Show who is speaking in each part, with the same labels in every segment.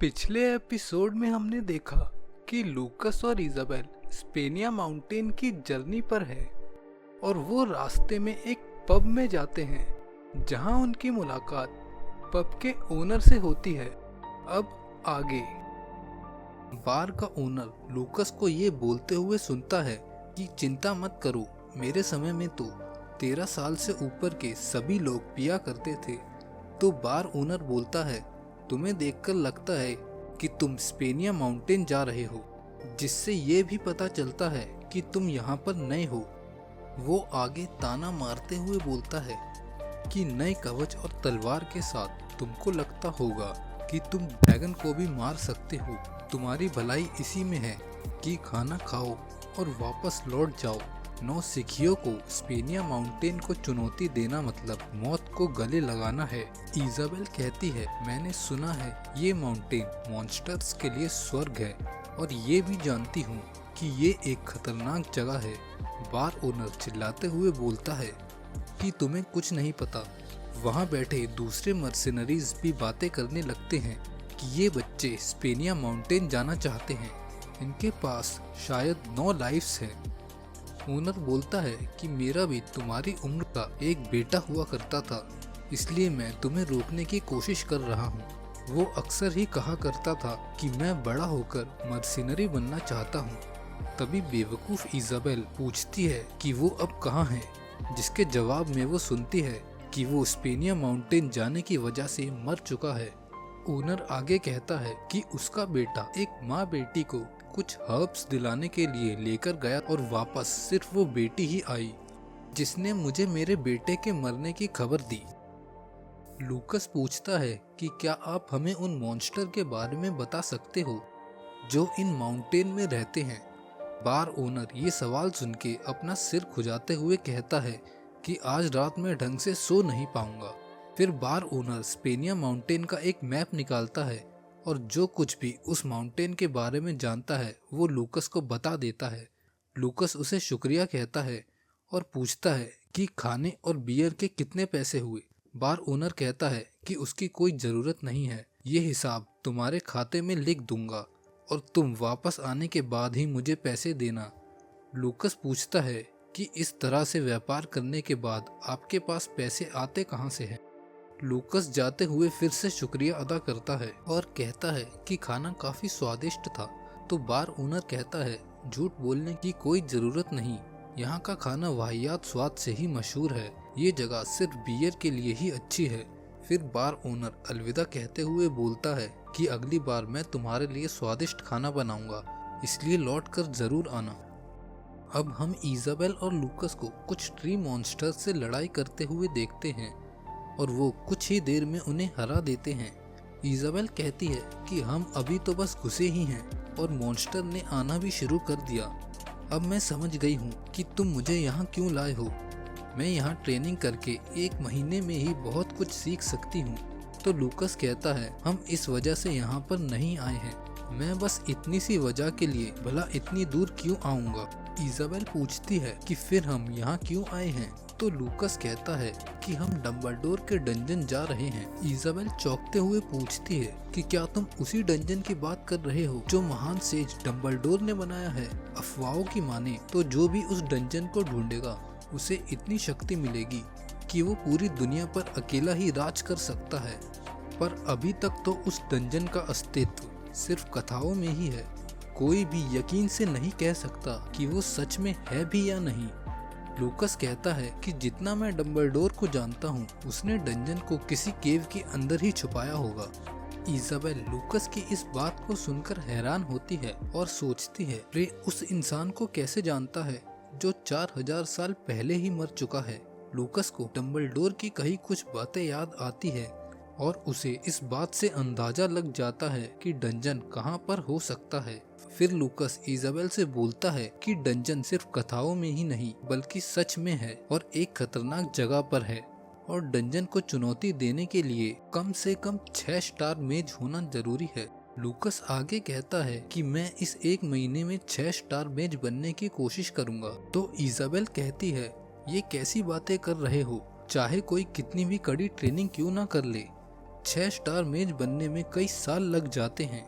Speaker 1: पिछले एपिसोड में हमने देखा कि लूकस और इजाबेल स्पेनिया माउंटेन की जर्नी पर है और वो रास्ते में एक पब में जाते हैं जहां उनकी मुलाकात पब के ओनर से होती है। अब आगे बार का ओनर लूकस को ये बोलते हुए सुनता है कि चिंता मत करो, मेरे समय में तो 13 साल से ऊपर के सभी लोग पिया करते थे। तो बार ओनर बोलता है, तुम्हें देखकर लगता है कि तुम स्पेनिया माउंटेन जा रहे हो, जिससे ये भी पता चलता है कि तुम यहाँ पर नए हो। वो आगे ताना मारते हुए बोलता है कि नए कवच और तलवार के साथ तुमको लगता होगा कि तुम ड्रैगन को भी मार सकते हो। तुम्हारी भलाई इसी में है कि खाना खाओ और वापस लौट जाओ। नौ सिखियों को स्पेनिया माउंटेन को चुनौती देना मतलब मौत को गले लगाना है। इजाबेल कहती है, मैंने सुना है ये माउंटेन मॉन्स्टर्स के लिए स्वर्ग है और ये भी जानती हूँ कि ये एक खतरनाक जगह है। बार ओनर चिल्लाते हुए बोलता है कि तुम्हें कुछ नहीं पता। वहाँ बैठे दूसरे मर्सिनरीज भी बातें करने लगते हैं कि ये बच्चे स्पेनिया माउंटेन जाना चाहते हैं, इनके पास शायद 9 लाइफ्स हैं। ओनर बोलता है कि मेरा भी तुम्हारी उम्र का एक बेटा हुआ करता था, इसलिए मैं तुम्हें रोकने की कोशिश कर रहा हूँ। वो अक्सर ही कहा करता था कि मैं बड़ा होकर मर्सिनरी बनना चाहता हूँ। तभी बेवकूफ़ इजाबेल पूछती है कि वो अब कहाँ है, जिसके जवाब में वो सुनती है कि वो स्पेनिया माउंटेन जाने की वजह से मर चुका है। ओनर आगे कहता है कि उसका बेटा एक माँ बेटी को कुछ हर्ब्स दिलाने के लिए लेकर गया और वापस सिर्फ वो बेटी ही आई जिसने मुझे मेरे बेटे के मरने की खबर दी। लूकस पूछता है कि क्या आप हमें उन मॉन्स्टर के बारे में बता सकते हो जो इन माउंटेन में रहते हैं। बार ओनर ये सवाल सुन के अपना सिर खुजाते हुए कहता है कि आज रात में ढंग से सो नहीं पाऊंगा। फिर बार ओनर स्पेनिया माउंटेन का एक मैप निकालता है और जो कुछ भी उस माउंटेन के बारे में जानता है वो लूकस को बता देता है। लूकस उसे शुक्रिया कहता है और पूछता है कि खाने और बियर के कितने पैसे हुए। बार ओनर कहता है कि उसकी कोई ज़रूरत नहीं है, ये हिसाब तुम्हारे खाते में लिख दूंगा और तुम वापस आने के बाद ही मुझे पैसे देना। लूकस पूछता है कि इस तरह से व्यापार करने के बाद आपके पास पैसे आते कहाँ से हैं। लूकस जाते हुए फिर से शुक्रिया अदा करता है और कहता है कि खाना काफी स्वादिष्ट था। तो बार ओनर कहता है, झूठ बोलने की कोई जरूरत नहीं, यहाँ का खाना वाहियात स्वाद से ही मशहूर है, ये जगह सिर्फ बियर के लिए ही अच्छी है। फिर बार ओनर अलविदा कहते हुए बोलता है कि अगली बार मैं तुम्हारे लिए स्वादिष्ट खाना बनाऊंगा, इसलिए लौट कर जरूर आना। अब हम इजाबेल और लूकस को कुछ ट्री मॉन्स्टर से लड़ाई करते हुए देखते हैं और वो कुछ ही देर में उन्हें हरा देते हैं। इजाबेल कहती है कि हम अभी तो बस घुसे ही हैं और मॉन्स्टर ने आना भी शुरू कर दिया। अब मैं समझ गई हूँ कि तुम मुझे यहाँ क्यों लाए हो। मैं यहाँ ट्रेनिंग करके 1 महीने में ही बहुत कुछ सीख सकती हूँ। तो लूकस कहता है, हम इस वजह से यहाँ पर नहीं आए हैं, मैं बस इतनी सी वजह के लिए भला इतनी दूर क्यों आऊँगा। इजाबेल पूछती है कि फिर हम यहाँ क्यों आए हैं। तो लूकस कहता है कि हम डम्बलडोर के डंजन जा रहे हैं। इजाबेल चौंकते हुए पूछती है कि क्या तुम उसी डंजन की बात कर रहे हो जो महान सेज डम्बलडोर ने बनाया है। अफवाहों की माने तो जो भी उस डंजन को ढूंढेगा उसे इतनी शक्ति मिलेगी कि वो पूरी दुनिया पर अकेला ही राज कर सकता है। पर अभी तक तो उस डंजन का अस्तित्व सिर्फ कथाओं में ही है। कोई भी यकीन से नहीं कह सकता कि वो सच में है भी या नहीं। लूकस कहता है कि जितना मैं डम्बलडोर को जानता हूँ, उसने डंजन को किसी केव के अंदर ही छुपाया होगा। इजाबेल लूकस की इस बात को सुनकर हैरान होती है और सोचती है, रे उस इंसान को कैसे जानता है जो 4000 साल पहले ही मर चुका है। लूकस को डम्बलडोर की कही कुछ बातें याद आती है और उसे इस बात से अंदाजा लग जाता है कि डंजन कहाँ पर हो सकता है। फिर लूकस इजाबेल से बोलता है कि डंजन सिर्फ कथाओं में ही नहीं बल्कि सच में है और एक खतरनाक जगह पर है और डंजन को चुनौती देने के लिए कम से कम 6 स्टार मेज होना जरूरी है। लूकस आगे कहता है कि मैं इस 1 महीने में 6 स्टार मेज बनने की कोशिश करूंगा। तो इजाबेल कहती है, ये कैसी बातें कर रहे हो, चाहे कोई कितनी भी कड़ी ट्रेनिंग क्यों ना कर ले, 6 स्टार मेज बनने में कई साल लग जाते हैं।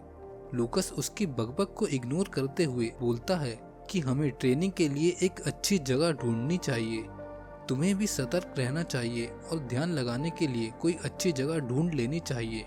Speaker 1: लूकस उसकी बकबक को इग्नोर करते हुए बोलता है कि हमें ट्रेनिंग के लिए एक अच्छी जगह ढूंढनी चाहिए। तुम्हें भी सतर्क रहना चाहिए और ध्यान लगाने के लिए कोई अच्छी जगह ढूंढ लेनी चाहिए।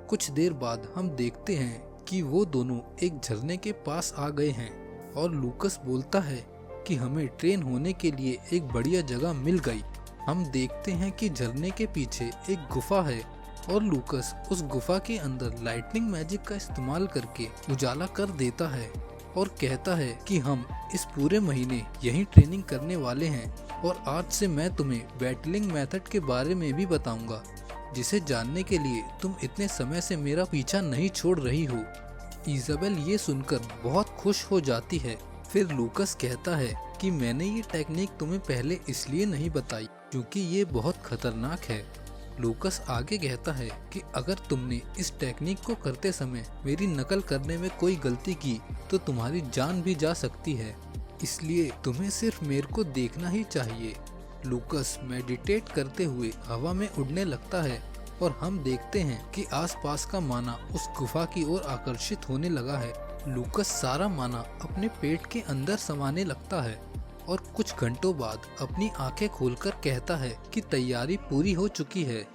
Speaker 1: कुछ देर बाद हम देखते हैं कि वो दोनों एक झरने के पास आ गए हैं और लूकस बोलता है कि हमें ट्रेन होने के लिए एक बढ़िया जगह मिल गई। हम देखते हैं कि झरने के पीछे एक गुफा है और लूकस उस गुफा के अंदर लाइटनिंग मैजिक का इस्तेमाल करके उजाला कर देता है और कहता है कि हम इस पूरे महीने यहीं ट्रेनिंग करने वाले हैं और आज से मैं तुम्हें बैटलिंग मेथड के बारे में भी बताऊंगा, जिसे जानने के लिए तुम इतने समय से मेरा पीछा नहीं छोड़ रही हो। इजाबेल ये सुनकर बहुत खुश हो जाती है। फिर लूकस कहता है कि मैंने ये टेक्निक तुम्हें पहले इसलिए नहीं बताई क्योंकि ये बहुत खतरनाक है। लूकस आगे कहता है कि अगर तुमने इस टेक्निक को करते समय मेरी नकल करने में कोई गलती की तो तुम्हारी जान भी जा सकती है, इसलिए तुम्हें सिर्फ मेरे को देखना ही चाहिए। लूकस मेडिटेट करते हुए हवा में उड़ने लगता है और हम देखते हैं कि आसपास का माना उस गुफा की ओर आकर्षित होने लगा है। लूकस सारा माना अपने पेट के अंदर समाने लगता है और कुछ घंटों बाद अपनी आंखें खोलकर कहता है कि तैयारी पूरी हो चुकी है।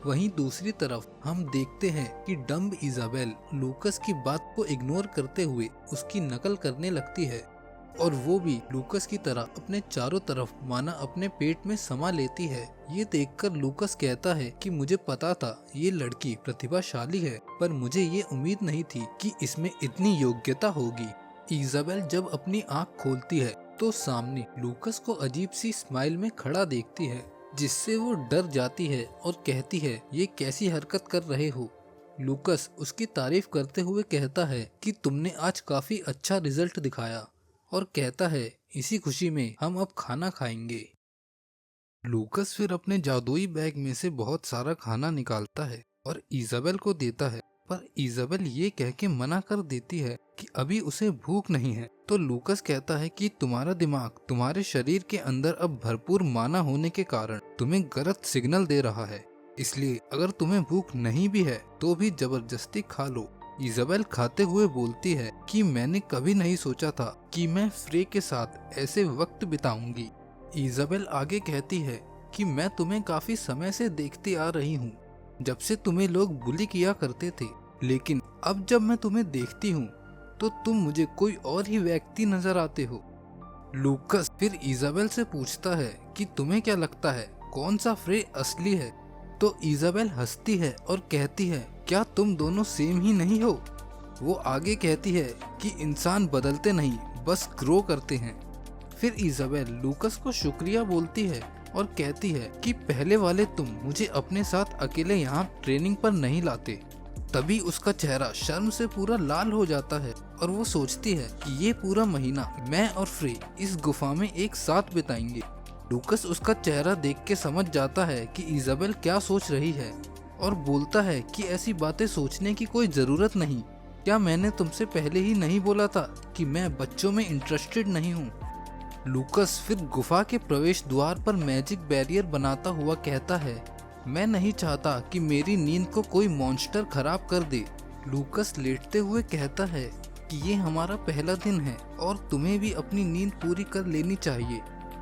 Speaker 1: वहीं दूसरी तरफ हम देखते हैं कि डम्ब इजाबेल लूकस की बात को इग्नोर करते हुए उसकी नकल करने लगती है और वो भी लूकस की तरह अपने चारों तरफ माना अपने पेट में समा लेती है। ये देखकर लूकस कहता है कि मुझे पता था ये लड़की प्रतिभाशाली है, पर मुझे ये उम्मीद नहीं थी कि इसमें इतनी योग्यता होगी। इजाबेल जब अपनी आंख खोलती है तो सामने लूकस को अजीब सी स्माइल में खड़ा देखती है, जिससे वो डर जाती है और कहती है ये कैसी हरकत कर रहे हो। लूकस उसकी तारीफ करते हुए कहता है कि तुमने आज काफी अच्छा रिजल्ट दिखाया और कहता है इसी खुशी में हम अब खाना खाएंगे। लूकस फिर अपने जादुई बैग में से बहुत सारा खाना निकालता है और इजाबेल को देता है, पर इजाबेल ये कह के मना कर देती है कि अभी उसे भूख नहीं है। तो लूकस कहता है कि तुम्हारा दिमाग तुम्हारे शरीर के अंदर अब भरपूर माना होने के कारण तुम्हें गलत सिग्नल दे रहा है, इसलिए अगर तुम्हें भूख नहीं भी है तो भी जबरदस्ती खा लो। इजाबेल खाते हुए बोलती है कि मैंने कभी नहीं सोचा था कि मैं फ्रे के साथ ऐसे वक्त बिताऊंगी। इजाबेल आगे कहती है कि मैं तुम्हें काफी समय से देखती आ रही हूँ, जब से तुम्हें लोग बुली किया करते थे, लेकिन अब जब मैं तुम्हें देखती हूँ तो तुम मुझे कोई और ही व्यक्ति नजर आते हो। लूकस फिर इजाबेल से पूछता है कि तुम्हें क्या लगता है कौन सा फ्रे असली है? तो इजाबेल हंसती है और कहती है क्या तुम दोनों सेम ही नहीं हो? वो आगे कहती है कि इंसान बदलते नहीं बस ग्रो करते हैं। फिर इजाबेल लूकस को शुक्रिया बोलती है और कहती है कि पहले वाले तुम मुझे अपने साथ अकेले यहाँ ट्रेनिंग पर नहीं लाते। तभी उसका चेहरा शर्म से पूरा लाल हो जाता है और वो सोचती है कि ये पूरा महीना मैं और फ्रे इस गुफा में एक साथ बिताएंगे। लूकस उसका चेहरा देख के समझ जाता है कि इजाबेल क्या सोच रही है और बोलता है कि ऐसी बातें सोचने की कोई जरूरत नहीं। क्या मैंने तुमसे पहले ही नहीं बोला था कि मैं बच्चों में इंटरेस्टेड नहीं हूँ? लूकस फिर गुफा के प्रवेश द्वार पर मैजिक बैरियर बनाता हुआ कहता है मैं नहीं चाहता कि मेरी नींद को कोई मॉन्स्टर खराब कर दे। लूकस लेटते हुए कहता है कि ये हमारा पहला दिन है और तुम्हें भी अपनी नींद पूरी कर लेनी चाहिए।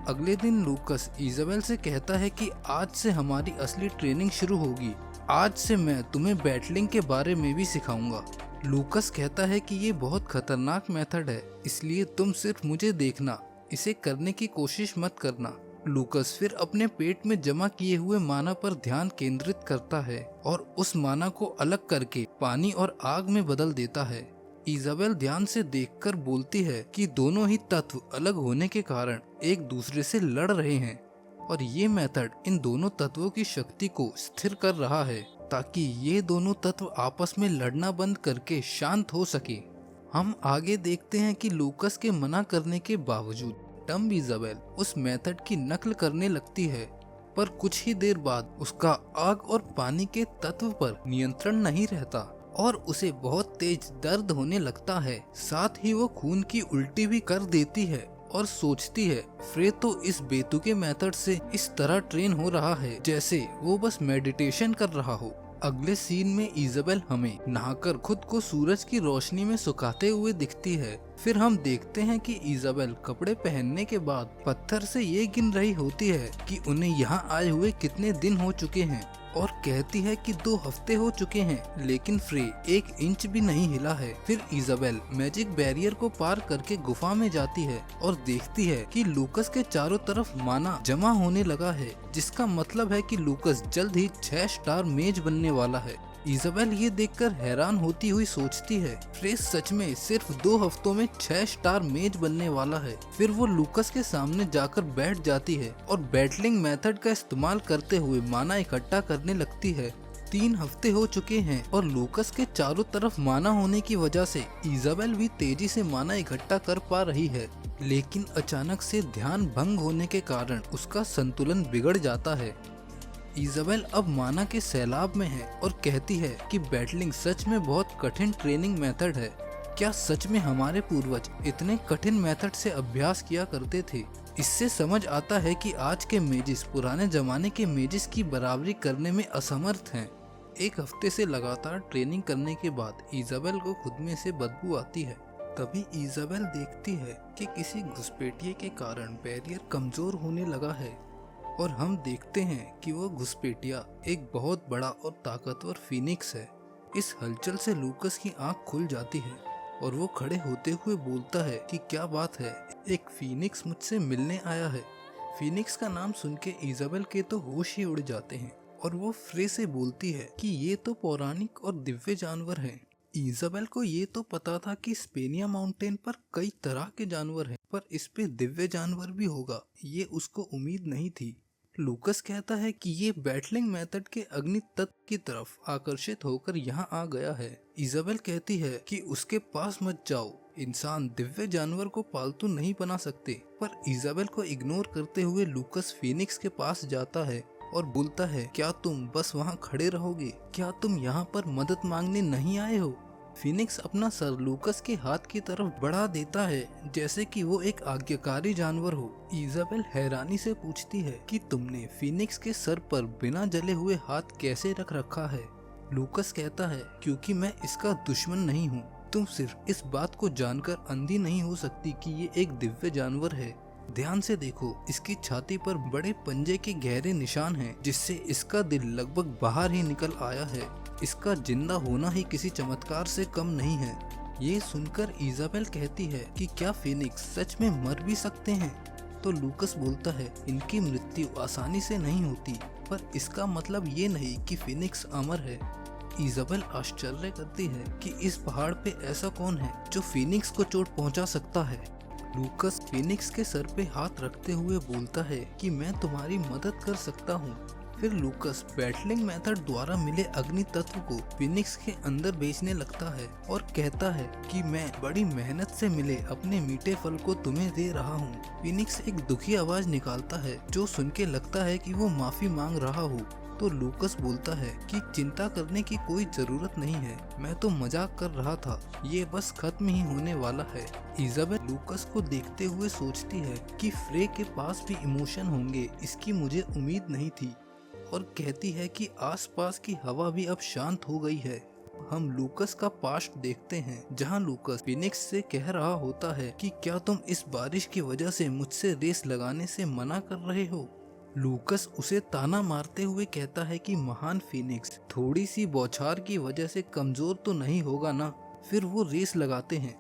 Speaker 1: अगले दिन लूकस इजाबेल से कहता है कि आज से हमारी असली ट्रेनिंग शुरू होगी। आज से मैं तुम्हें बैटलिंग के बारे में भी सिखाऊंगा। लूकस कहता है कि ये बहुत खतरनाक मेथड है, इसलिए तुम सिर्फ मुझे देखना, इसे करने की कोशिश मत करना। लूकस फिर अपने पेट में जमा किए हुए माना पर ध्यान केंद्रित करता है और उस माना को अलग करके पानी और आग में बदल देता है। इजाबेल ध्यान से देखकर बोलती है कि दोनों ही तत्व अलग होने के कारण एक दूसरे से लड़ रहे हैं और ये मेथड इन दोनों तत्वों की शक्ति को स्थिर कर रहा है ताकि ये दोनों तत्व आपस में लड़ना बंद करके शांत हो सके। हम आगे देखते हैं कि लूकस के मना करने के बावजूद डम्ब इजाबेल उस मेथड की नकल करने लगती है, पर कुछ ही देर बाद उसका आग और पानी के तत्व पर नियंत्रण नहीं रहता और उसे बहुत तेज दर्द होने लगता है। साथ ही वो खून की उल्टी भी कर देती है और सोचती है फ्रे तो इस बेतुके मेथड से इस तरह ट्रेन हो रहा है जैसे वो बस मेडिटेशन कर रहा हो। अगले सीन में इजाबेल हमें नहाकर खुद को सूरज की रोशनी में सुखाते हुए दिखती है। फिर हम देखते हैं कि इजाबेल कपड़े पहनने के बाद पत्थर से ये गिन रही होती है कि उन्हें यहाँ आए हुए कितने दिन हो चुके हैं और कहती है कि 2 हफ्ते हो चुके हैं, लेकिन फ्रे 1 इंच भी नहीं हिला है। फिर इजाबेल मैजिक बैरियर को पार करके गुफा में जाती है और देखती है कि लूकस के चारों तरफ माना जमा होने लगा है, जिसका मतलब है कि लूकस जल्द ही 6 स्टार मेज बनने वाला है। इजाबेल ये देखकर हैरान होती हुई सोचती है फ्रे सच में सिर्फ 2 हफ्तों में 6 स्टार मेज बनने वाला है। फिर वो लूकस के सामने जाकर बैठ जाती है और बैटलिंग मेथड का इस्तेमाल करते हुए माना इकट्ठा करने लगती है। 3 हफ्ते हो चुके हैं और लूकस के चारों तरफ माना होने की वजह से इजाबेल भी तेजी से माना इकट्ठा कर पा रही है, लेकिन अचानक से ध्यान भंग होने के कारण उसका संतुलन बिगड़ जाता है। इजाबेल अब माना के सैलाब में है और कहती है कि बैटलिंग सच में बहुत कठिन ट्रेनिंग मेथड है। क्या सच में हमारे पूर्वज इतने कठिन मेथड से अभ्यास किया करते थे? इससे समझ आता है कि आज के मेजिस पुराने जमाने के मेजिस की बराबरी करने में असमर्थ हैं। 1 हफ्ते से लगातार ट्रेनिंग करने के बाद इजाबेल को खुद में से बदबू आती है। तभी इजाबेल देखती है कि किसी घुसपैठिए के कारण बैरियर कमजोर होने लगा है और हम देखते हैं कि वो घुसपैठिया एक बहुत बड़ा और ताकतवर फीनिक्स है। इस हलचल से लूकस की आंख खुल जाती है और वो खड़े होते हुए बोलता है कि क्या बात है, एक फीनिक्स मुझसे मिलने आया है। फीनिक्स का नाम सुन के इजाबेल के तो होश ही उड़ जाते हैं और वो फ्रे से बोलती है कि ये तो पौराणिक और दिव्य जानवर हैं। इजाबेल को ये तो पता था कि स्पेनिया माउंटेन पर कई तरह के जानवर हैं, पर इस पे दिव्य जानवर भी होगा ये उसको उम्मीद नहीं थी। लूकस कहता है कि ये बैटलिंग मेथड के अग्नि तत्व की तरफ आकर्षित होकर यहाँ आ गया है। इजाबेल कहती है कि उसके पास मत जाओ, इंसान दिव्य जानवर को पालतू नहीं बना सकते। पर इजाबेल को इग्नोर करते हुए लूकस फीनिक्स के पास जाता है और बोलता है, क्या तुम बस वहाँ खड़े रहोगे? क्या तुम यहाँ पर मदद मांगने नहीं आए हो? फीनिक्स अपना सर लूकस के हाथ की तरफ बढ़ा देता है जैसे कि वो एक आज्ञाकारी जानवर हो। इजाबेल हैरानी से पूछती है कि तुमने फीनिक्स के सर पर बिना जले हुए हाथ कैसे रख रखा है? लूकस कहता है, क्योंकि मैं इसका दुश्मन नहीं हूँ। तुम सिर्फ इस बात को जानकर अंधी नहीं हो सकती कि ये एक दिव्य जानवर है। ध्यान से देखो, इसकी छाती पर बड़े पंजे के गहरे निशान हैं, जिससे इसका दिल लगभग बाहर ही निकल आया है। इसका जिंदा होना ही किसी चमत्कार से कम नहीं है। ये सुनकर इजाबेल कहती है कि क्या फीनिक्स सच में मर भी सकते हैं? तो लूकस बोलता है, इनकी मृत्यु आसानी से नहीं होती, पर इसका मतलब ये नहीं कि फीनिक्स अमर है। इजाबेल आश्चर्य करती है कि इस पहाड़ पे ऐसा कौन है जो फीनिक्स को चोट पहुंचा सकता है। लूकस फीनिक्स के सर पे हाथ रखते हुए बोलता है कि मैं तुम्हारी मदद कर सकता हूँ। फिर लूकस बैटलिंग मेथड द्वारा मिले अग्नि तत्व को फीनिक्स के अंदर बेचने लगता है और कहता है कि मैं बड़ी मेहनत से मिले अपने मीठे फल को तुम्हें दे रहा हूँ। फीनिक्स एक दुखी आवाज निकालता है जो सुन के लगता है कि वो माफी मांग रहा हो। तो लूकस बोलता है कि चिंता करने की कोई जरूरत नहीं है, मैं तो मजाक कर रहा था, ये बस खत्म ही होने वाला है। इजाबेल लूकस को देखते हुए सोचती है कि फ्रे के पास भी इमोशन होंगे, इसकी मुझे उम्मीद नहीं थी, और कहती है कि आसपास की हवा भी अब शांत हो गई है। हम लूकस का पास्ट देखते हैं जहां लूकस फीनिक्स से कह रहा होता है कि क्या तुम इस बारिश की वजह से मुझसे रेस लगाने से मना कर रहे हो? लूकस उसे ताना मारते हुए कहता है कि महान फीनिक्स, थोड़ी सी बौछार की वजह से कमजोर तो नहीं होगा ना। फिर वो रेस लगाते हैं।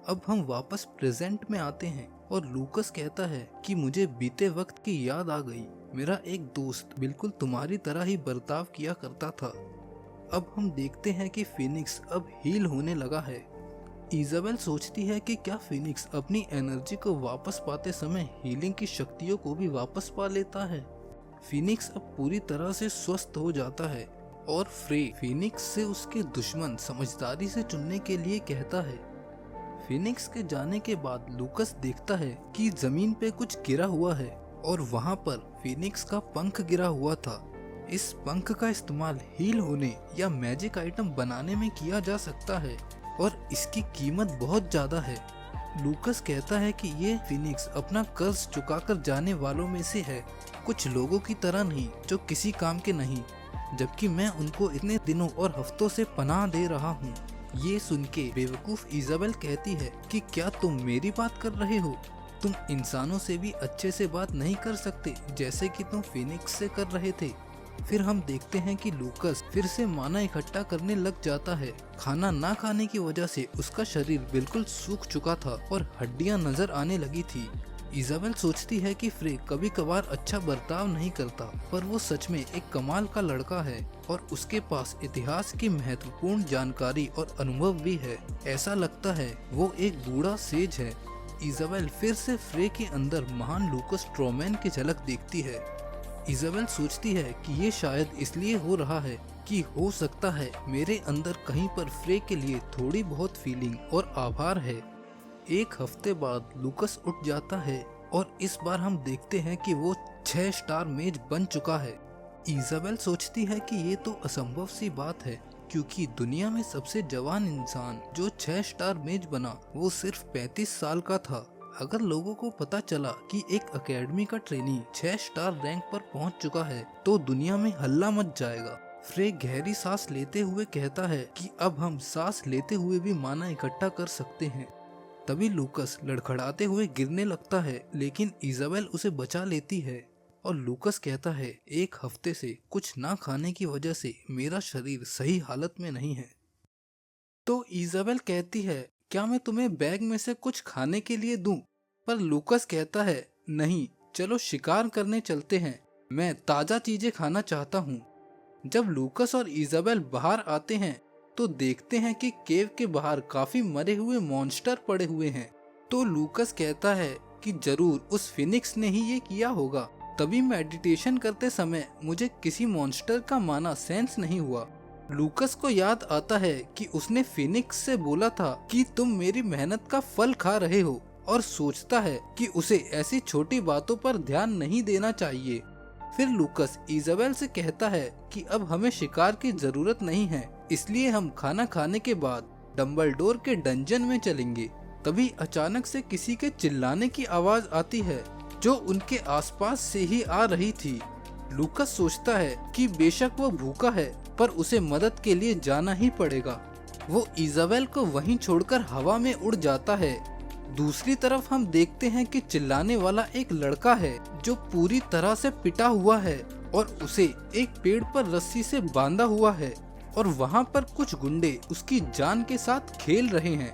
Speaker 1: अब हम वापस प्रेजेंट में आते हैं और लूकस कहता है कि मुझे बीते वक्त की याद आ गई। मेरा एक दोस्त बिल्कुल तुम्हारी तरह ही बर्ताव किया करता था। अब हम देखते हैं कि फीनिक्स अब हील होने लगा है। इजाबेल सोचती है कि क्या फीनिक्स अपनी एनर्जी को वापस पाते समय हीलिंग की शक्तियों को भी वापस पा लेता है। फीनिक्स अब पूरी तरह से स्वस्थ हो जाता है और फ्रे फीनिक्स से उसके दुश्मन समझदारी से चुनने के लिए कहता है। फीनिक्स के जाने के बाद लूकस देखता है कि जमीन पे कुछ गिरा हुआ है और वहाँ पर फीनिक्स का पंख गिरा हुआ था। इस पंख का इस्तेमाल हील होने या मैजिक आइटम बनाने में किया जा सकता है और इसकी कीमत बहुत ज्यादा है। लूकस कहता है कि ये फीनिक्स अपना कर्ज चुकाकर जाने वालों में से है, कुछ लोगों की तरह नहीं जो किसी काम के नहीं।
Speaker 2: जबकि मैं उनको इतने दिनों और हफ्तों से पनाह दे रहा हूँ। ये सुन के बेवकूफ इजाबेल कहती है कि क्या तुम मेरी बात कर रहे हो? तुम इंसानों से भी अच्छे से बात नहीं कर सकते जैसे कि तुम फिनिक्स से कर रहे थे। फिर हम देखते हैं कि लूकस फिर से माना इकट्ठा करने लग जाता है। खाना ना खाने की वजह से उसका शरीर बिल्कुल सूख चुका था और हड्डियां नजर आने लगी थी। इजाबेल सोचती है कि फ्रे कभी कभार अच्छा बर्ताव नहीं करता, पर वो सच में एक कमाल का लड़का है और उसके पास इतिहास की महत्वपूर्ण जानकारी और अनुभव भी है। ऐसा लगता है वो एक बूढ़ा सेज है। इजाबेल फिर से फ्रे के अंदर महान लूकस स्ट्रॉमैन की झलक देखती है। इजाबेल सोचती है कि ये शायद इसलिए हो रहा है कि हो सकता है मेरे अंदर कहीं पर फ्रे के लिए थोड़ी बहुत फीलिंग और आभार है। एक हफ्ते बाद लूकस उठ जाता है और इस बार हम देखते हैं कि वो 6 स्टार मेज बन चुका है। इजाबेल सोचती है कि ये तो असंभव सी बात है, क्योंकि दुनिया में सबसे जवान इंसान जो 6 स्टार मेज बना वो सिर्फ 35 साल का था। अगर लोगों को पता चला कि एक एकेडमी का ट्रेनी 6 स्टार रैंक पर पहुंच चुका है तो दुनिया में हल्ला मच जाएगा। फ्रे गहरी सांस लेते हुए कहता है कि अब हम सांस लेते हुए भी माना इकट्ठा कर सकते हैं। तभी लूकस लड़खड़ाते हुए गिरने लगता है, लेकिन इजाबेल उसे बचा लेती है और लूकस कहता है, एक हफ्ते से कुछ ना खाने की वजह से मेरा शरीर सही हालत में नहीं है। तो इजाबेल कहती है, क्या मैं तुम्हें बैग में से कुछ खाने के लिए दूं? पर लूकस कहता है, नहीं, चलो शिकार करने चलते हैं, मैं ताजा चीजें खाना चाहता हूँ। जब लूकस और इजाबेल बाहर आते हैं तो देखते हैं कि केव के बाहर काफी मरे हुए मॉन्स्टर पड़े हुए हैं। तो लूकस कहता है कि जरूर उस फिनिक्स ने ही ये किया होगा। तभी मेडिटेशन करते समय मुझे किसी मॉन्स्टर का माना सेंस नहीं हुआ। लूकस को याद आता है कि उसने फिनिक्स से बोला था कि तुम मेरी मेहनत का फल खा रहे हो, और सोचता है कि उसे ऐसी छोटी बातों पर ध्यान नहीं देना चाहिए। फिर लूकस इजाबेल से कहता है कि अब हमें शिकार की जरूरत नहीं है, इसलिए हम खाना खाने के बाद डम्बलडोर के डंजन में चलेंगे। तभी अचानक से किसी के चिल्लाने की आवाज आती है जो उनके आसपास से ही आ रही थी। लूकस सोचता है कि बेशक वो भूखा है, पर उसे मदद के लिए जाना ही पड़ेगा। वो इजाबेल को वहीं छोड़कर हवा में उड़ जाता है। दूसरी तरफ हम देखते हैं कि चिल्लाने वाला एक लड़का है जो पूरी तरह से पिटा हुआ है और उसे एक पेड़ पर रस्सी से बांधा हुआ है, और वहाँ पर कुछ गुंडे उसकी जान के साथ खेल रहे हैं।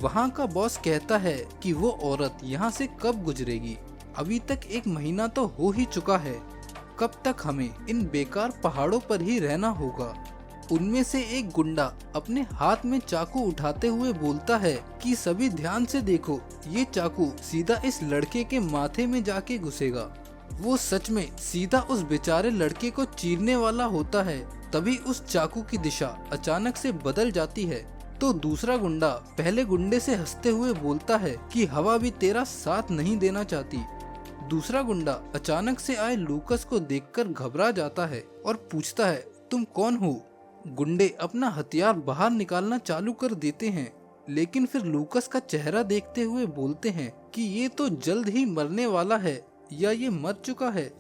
Speaker 2: वहाँ का बॉस कहता है कि वो औरत यहाँ से कब गुजरेगी, अभी तक 1 महीना तो हो ही चुका है, कब तक हमें इन बेकार पहाड़ों पर ही रहना होगा। उनमें से एक गुंडा अपने हाथ में चाकू उठाते हुए बोलता है कि सभी ध्यान से देखो, ये चाकू सीधा इस लड़के के माथे में जाके घुसेगा। वो सच में सीधा उस बेचारे लड़के को चीरने वाला होता है। तभी उस चाकू की दिशा अचानक से बदल जाती है। तो दूसरा गुंडा पहले गुंडे से हंसते हुए बोलता है कि हवा भी तेरा साथ नहीं देना चाहती। दूसरा गुंडा अचानक से आए लूकस को देखकर घबरा जाता है और पूछता है, तुम कौन हो? गुंडे अपना हथियार बाहर निकालना चालू कर देते हैं, लेकिन फिर लूकस का चेहरा देखते हुए बोलते हैं कि ये तो जल्द ही मरने वाला है या ये मर चुका है।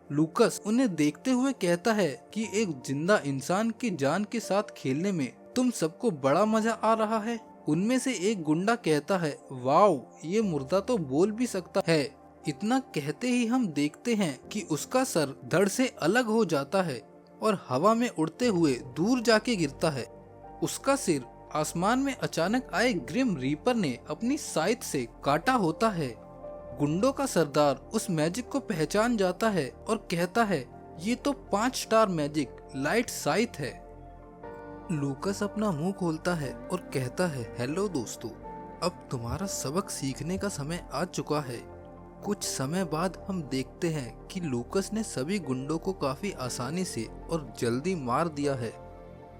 Speaker 2: लूकस उन्हें देखते हुए कहता है कि एक जिंदा इंसान की जान के साथ खेलने में तुम सबको बड़ा मजा आ रहा है। उनमें से एक गुंडा कहता है, वाओ, ये मुर्दा तो बोल भी सकता है। इतना कहते ही हम देखते हैं कि उसका सर धड़ से अलग हो जाता है और हवा में उड़ते हुए दूर जाके गिरता है। उसका सिर आसमान में अचानक आए ग्रिम रीपर ने अपनी साइट से काटा होता है। गुंडों का सरदार उस मैजिक को पहचान जाता है और कहता है, ये तो 5 स्टार मैजिक लाइट साइट है। लूकस अपना मुंह खोलता है और कहता है, हेलो दोस्तों, अब तुम्हारा सबक सीखने का समय आ चुका है। कुछ समय बाद हम देखते हैं कि लूकस ने सभी गुंडों को काफी आसानी से और जल्दी मार दिया है।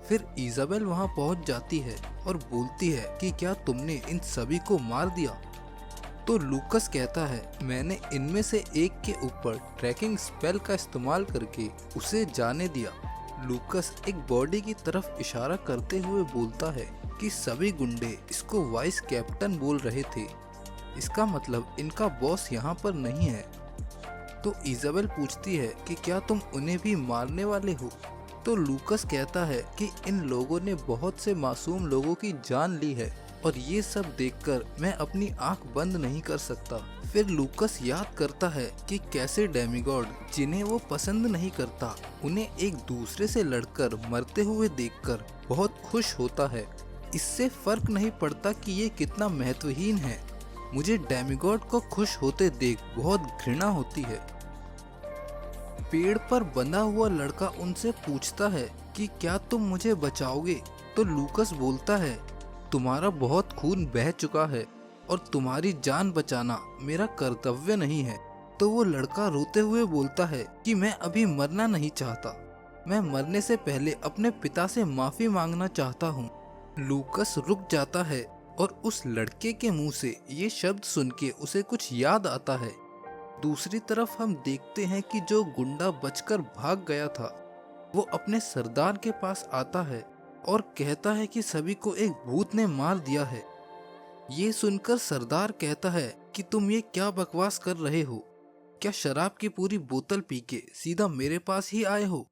Speaker 2: फिर इजाबेल वहां पहुंच जाती है और बोलती है कि क्या तुमने इन सभी को मार दिया? तो लूकस कहता है, मैंने इनमें से एक के ऊपर ट्रैकिंग स्पेल का इस्तेमाल करके उसे जाने दिया। लूकस एक बॉडी की तरफ इशारा करते हुए बोलता है कि सभी गुंडे इसको वाइस कैप्टन बोल रहे थे, इसका मतलब इनका बॉस यहाँ पर नहीं है। तो इजाबेल पूछती है कि क्या तुम उन्हें भी मारने वाले हो? तो लूकस कहता है कि इन लोगों ने बहुत से मासूम लोगों की जान ली है और ये सब देखकर मैं अपनी आंख बंद नहीं कर सकता। फिर लूकस याद करता है कि कैसे डेमिगॉड जिन्हें वो पसंद नहीं करता उन्हें एक दूसरे से लड़कर मरते हुए देखकर बहुत खुश होता है। इससे फर्क नहीं पड़ता कि ये कितना महत्वहीन है, मुझे डेमिगॉड को खुश होते देख बहुत घृणा होती है। पेड़ पर बंधा हुआ लड़का उनसे पूछता है कि क्या तुम मुझे बचाओगे? तो लूकस बोलता है तुम्हारा बहुत खून बह चुका है और तुम्हारी जान बचाना मेरा कर्तव्य नहीं है। तो वो लड़का रोते हुए बोलता है कि मैं अभी मरना नहीं चाहता, मैं मरने से पहले अपने पिता से माफी मांगना चाहता हूँ। लूकस रुक जाता है और उस लड़के के मुंह से ये शब्द सुन के उसे कुछ याद आता है। दूसरी तरफ हम देखते हैं कि जो गुंडा बचकर भाग गया था वो अपने सरदार के पास आता है और कहता है कि सभी को एक भूत ने मार दिया है। ये सुनकर सरदार कहता है कि तुम ये क्या बकवास कर रहे हो? क्या शराब की पूरी बोतल पी के सीधा मेरे पास ही आए हो?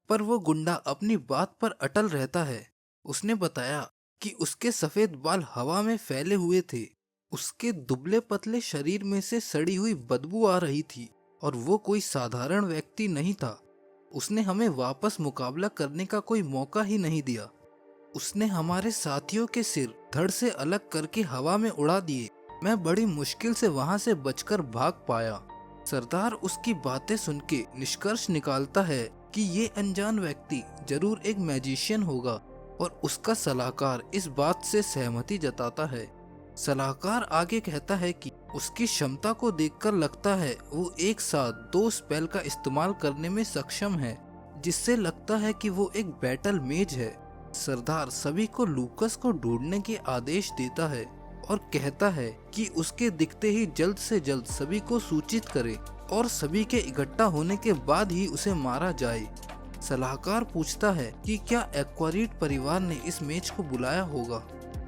Speaker 2: पर वो गुंडा अपनी बात पर अटल रहता है। उसने बताया कि उसके सफेद बाल हवा में फैले हुए थे, उसके दुबले पतले शरीर में से सड़ी हुई बदबू आ रही थी और वो कोई साधारण व्यक्ति नहीं था। उसने हमें वापस मुकाबला करने का कोई मौका ही नहीं दिया। उसने हमारे साथियों के सिर धड़ से अलग करके हवा में उड़ा दिए। मैं बड़ी मुश्किल से वहां से बचकर भाग पाया। सरदार उसकी बातें सुन के निष्कर्ष निकालता है कि ये अनजान व्यक्ति जरूर एक मैजिशियन होगा और उसका सलाहकार इस बात से सहमति जताता है। सलाहकार आगे कहता है कि उसकी क्षमता को देखकर लगता है वो एक साथ 2 स्पेल का इस्तेमाल करने में सक्षम है, जिससे लगता है कि वो एक बैटल मेज है। सरदार सभी को लूकस को ढूंढने के आदेश देता है और कहता है कि उसके दिखते ही जल्द से जल्द सभी को सूचित करे और सभी के इकट्ठा होने के बाद ही उसे मारा जाए। सलाहकार पूछता है कि क्या एक्वारीड परिवार ने इस मेज को बुलाया होगा,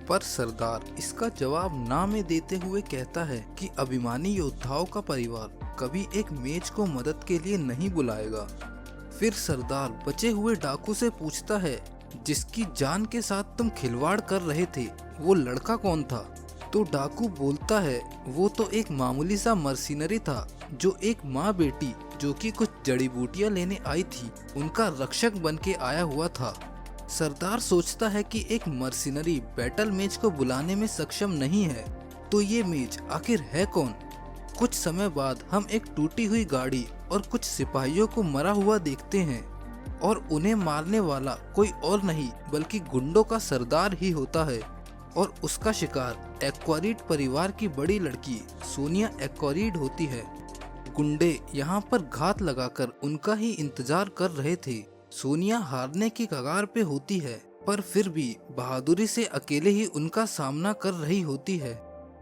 Speaker 2: पर सरदार इसका जवाब ना में देते हुए कहता है कि अभिमानी योद्धाओं का परिवार कभी एक मेज को मदद के लिए नहीं बुलाएगा। फिर सरदार बचे हुए डाकू से पूछता है जिसकी जान के साथ तुम खिलवाड़ कर रहे थे वो लड़का कौन था? तो डाकू बोलता है वो तो एक मामूली सा मर्सिनरी था जो एक माँ बेटी जो कि कुछ जड़ी बूटियां लेने आई थी उनका रक्षक बन के आया हुआ था। सरदार सोचता है कि एक मर्सिनरी बैटल मेज को बुलाने में सक्षम नहीं है, तो ये मेज आखिर है कौन? कुछ समय बाद हम एक टूटी हुई गाड़ी और कुछ सिपाहियों को मरा हुआ देखते हैं और उन्हें मारने वाला कोई और नहीं बल्कि गुंडों का सरदार ही होता है और उसका शिकार एक्वारीड परिवार की बड़ी लड़की सोनिया एक्वारीड होती है। गुंडे यहाँ पर घात लगाकर उनका ही इंतजार कर रहे थे। सोनिया हारने की कगार पे होती है पर फिर भी बहादुरी से अकेले ही उनका सामना कर रही होती है,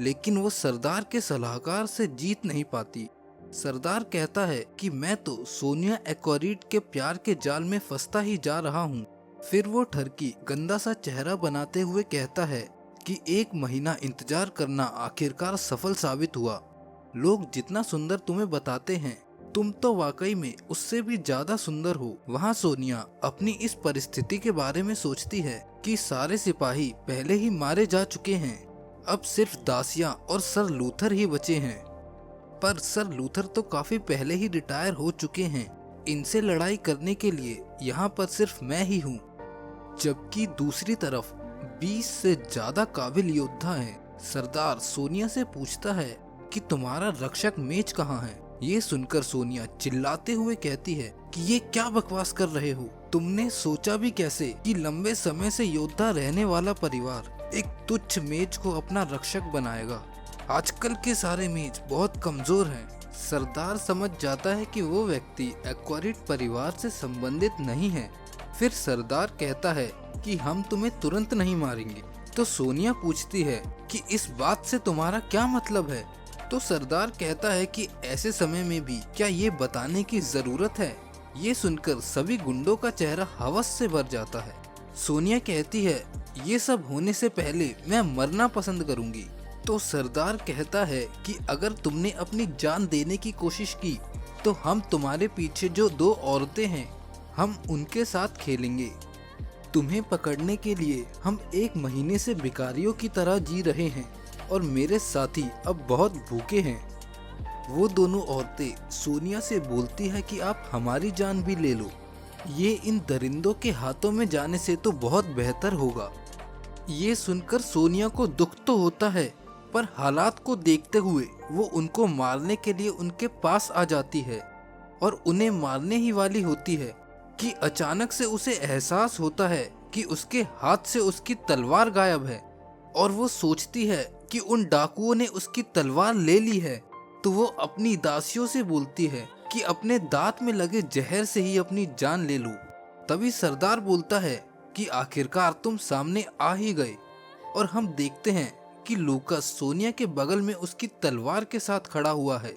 Speaker 2: लेकिन वो सरदार के सलाहकार से जीत नहीं पाती। सरदार कहता है कि मैं तो सोनिया एक्वारीड के प्यार के जाल में फंसता ही जा रहा हूँ। फिर वो ठरकी गंदा सा चेहरा बनाते हुए कहता है कि 1 महीना इंतजार करना आखिरकार सफल साबित हुआ। लोग जितना सुंदर तुम्हें बताते हैं तुम तो वाकई में उससे भी ज्यादा सुंदर हो। वहाँ सोनिया अपनी इस परिस्थिति के बारे में सोचती है कि सारे सिपाही पहले ही मारे जा चुके हैं, अब सिर्फ दासियां और सर लूथर ही बचे हैं। पर सर लूथर तो काफी पहले ही रिटायर हो चुके हैं, इनसे लड़ाई करने के लिए यहाँ पर सिर्फ मैं ही हूँ। जबकि दूसरी तरफ 20 से ज्यादा काबिल योद्धा हैं। सरदार सोनिया से पूछता है कि तुम्हारा रक्षक मेज कहाँ है? ये सुनकर सोनिया चिल्लाते हुए कहती है कि ये क्या बकवास कर रहे हो? तुमने सोचा भी कैसे कि लंबे समय से योद्धा रहने वाला परिवार एक तुच्छ मेज को अपना रक्षक बनाएगा? आजकल के सारे मेज बहुत कमजोर हैं। सरदार समझ जाता है कि वो व्यक्ति एक्वारीड परिवार से संबंधित नहीं है। फिर सरदार कहता है कि हम तुम्हें तुरंत नहीं मारेंगे। तो सोनिया पूछती है कि इस बात से तुम्हारा क्या मतलब है? तो सरदार कहता है कि ऐसे समय में भी क्या ये बताने की जरूरत है? ये सुनकर सभी गुंडों का चेहरा हवस से भर जाता है। सोनिया कहती है ये सब होने से पहले मैं मरना पसंद करूंगी। तो सरदार कहता है कि अगर तुमने अपनी जान देने की कोशिश की तो हम तुम्हारे पीछे जो 2 औरतें हैं हम उनके साथ खेलेंगे। तुम्हें पकड़ने के लिए हम 1 महीने से भिखारियों की तरह जी रहे हैं और मेरे साथी अब बहुत भूखे हैं। वो दोनों औरतें सोनिया से बोलती है कि आप हमारी जान भी ले लो, ये इन दरिंदों के हाथों में जाने से तो बहुत बेहतर होगा। ये सुनकर सोनिया को दुख तो होता है, पर हालात को देखते हुए वो उनको मारने के लिए उनके पास आ जाती है और उन्हें मारने ही वाली होती है कि अचानक से उसे एहसास होता है कि उसके हाथ से उसकी तलवार गायब है और वो सोचती है कि उन डाकुओं ने उसकी तलवार ले ली है। तो वो अपनी दासियों से बोलती है कि अपने दांत में लगे जहर से ही अपनी जान ले लो। तभी सरदार बोलता है कि आखिरकार तुम सामने आ ही गए, और हम देखते हैं कि लूकास सोनिया के बगल में उसकी तलवार के साथ खड़ा हुआ है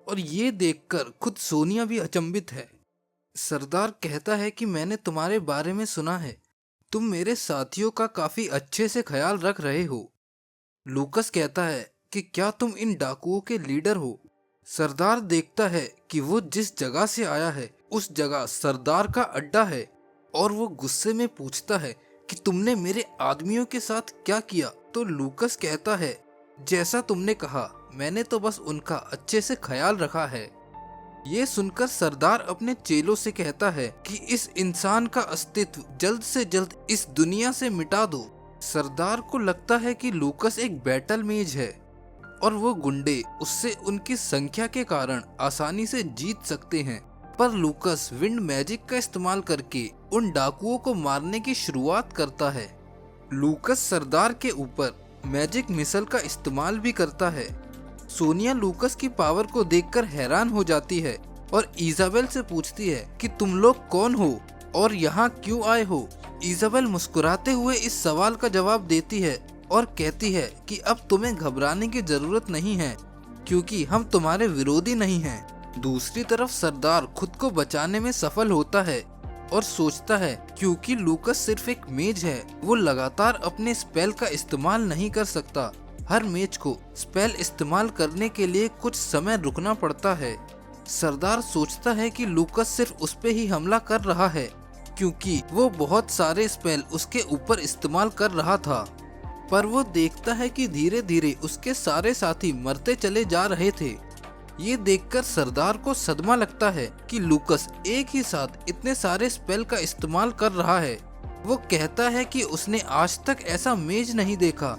Speaker 2: और ये देखकर खुद सोनिया भी अचंभित है। सरदार कहता है कि मैंने तुम्हारे बारे में सुना है, तुम मेरे साथियों का काफी अच्छे से ख्याल रख रहे हो। लूकास कहता है कि क्या तुम इन डाकुओं के लीडर हो? सरदार देखता है कि वो जिस जगह से आया है उस जगह सरदार का अड्डा है और वो गुस्से में पूछता है कि तुमने मेरे आदमियों के साथ क्या किया? तो लूकास कहता है, जैसा तुमने कहा, मैंने तो बस उनका अच्छे से ख्याल रखा है। ये सुनकर सरदार अपने चेलों से कहता है कि इस इंसान का अस्तित्व जल्द से जल्द इस दुनिया से मिटा दो। सरदार को लगता है कि लूकास एक बैटल मेज है और वो गुंडे उससे उनकी संख्या के कारण आसानी से जीत सकते हैं, पर लूकास विंड मैजिक का इस्तेमाल करके उन डाकुओं को मारने की शुरुआत करता है। लूकास सरदार के ऊपर मैजिक मिसल का इस्तेमाल भी करता है। सोनिया लूकास की पावर को देखकर हैरान हो जाती है और इजाबेल से पूछती है कि तुम लोग कौन हो और यहाँ क्यों आए हो? इजाबेल मुस्कुराते हुए इस सवाल का जवाब देती है और कहती है कि अब तुम्हें घबराने की जरूरत नहीं है क्योंकि हम तुम्हारे विरोधी नहीं हैं। दूसरी तरफ सरदार खुद को बचाने में सफल होता है और सोचता है क्योंकि लूकास सिर्फ एक मेज है, वो लगातार अपने स्पेल का इस्तेमाल नहीं कर सकता। हर मेज को स्पेल इस्तेमाल करने के लिए कुछ समय रुकना पड़ता है। सरदार सोचता है कि लूकास सिर्फ उस पे ही हमला कर रहा है क्योंकि वो बहुत सारे स्पेल उसके ऊपर इस्तेमाल कर रहा था, पर वो देखता है कि धीरे धीरे उसके सारे साथी मरते चले जा रहे थे। ये देखकर सरदार को सदमा लगता है कि लूकास एक ही साथ इतने सारे स्पेल का इस्तेमाल कर रहा है। वो कहता है कि उसने आज तक ऐसा मेज नहीं देखा।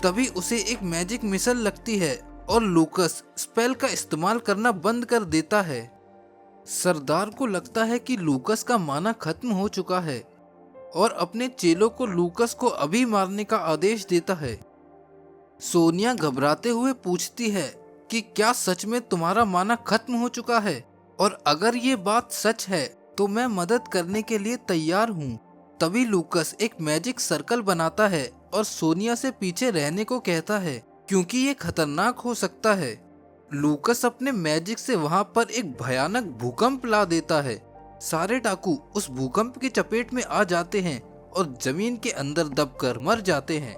Speaker 2: तभी उसे एक मैजिक मिसल लगती है और लूकास स्पेल का इस्तेमाल करना बंद कर देता है। सरदार को लगता है कि लूकास का माना खत्म हो चुका है और अपने चेलों को लूकास को अभी मारने का आदेश देता है। सोनिया घबराते हुए पूछती है कि क्या सच में तुम्हारा माना खत्म हो चुका है, और अगर ये बात सच है तो मैं मदद करने के लिए तैयार हूँ। तभी लूकास एक मैजिक सर्कल बनाता है और सोनिया से पीछे रहने को कहता है क्योंकि ये खतरनाक हो सकता है। लूकास अपने मैजिक से वहाँ पर एक भयानक भूकंप ला देता है। सारे डाकू उस भूकंप की चपेट में आ जाते हैं और जमीन के अंदर दबकर मर जाते हैं।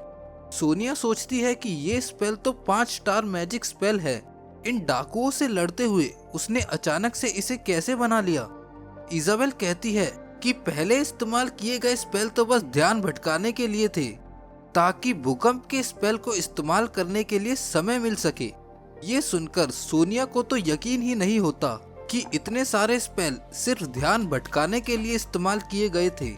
Speaker 2: सोनिया सोचती है कि ये स्पेल तो 5 स्टार मैजिक स्पेल है, इन डाकुओं से लड़ते हुए उसने अचानक से इसे कैसे बना लिया। इजाबेल कहती है कि पहले इस्तेमाल किए गए स्पेल तो बस ध्यान भटकाने के लिए थे ताकि भूकंप के स्पेल को इस्तेमाल करने के लिए समय मिल सके। ये सुनकर सोनिया को तो यकीन ही नहीं होता कि इतने सारे स्पेल सिर्फ ध्यान भटकाने के लिए इस्तेमाल किए गए थे।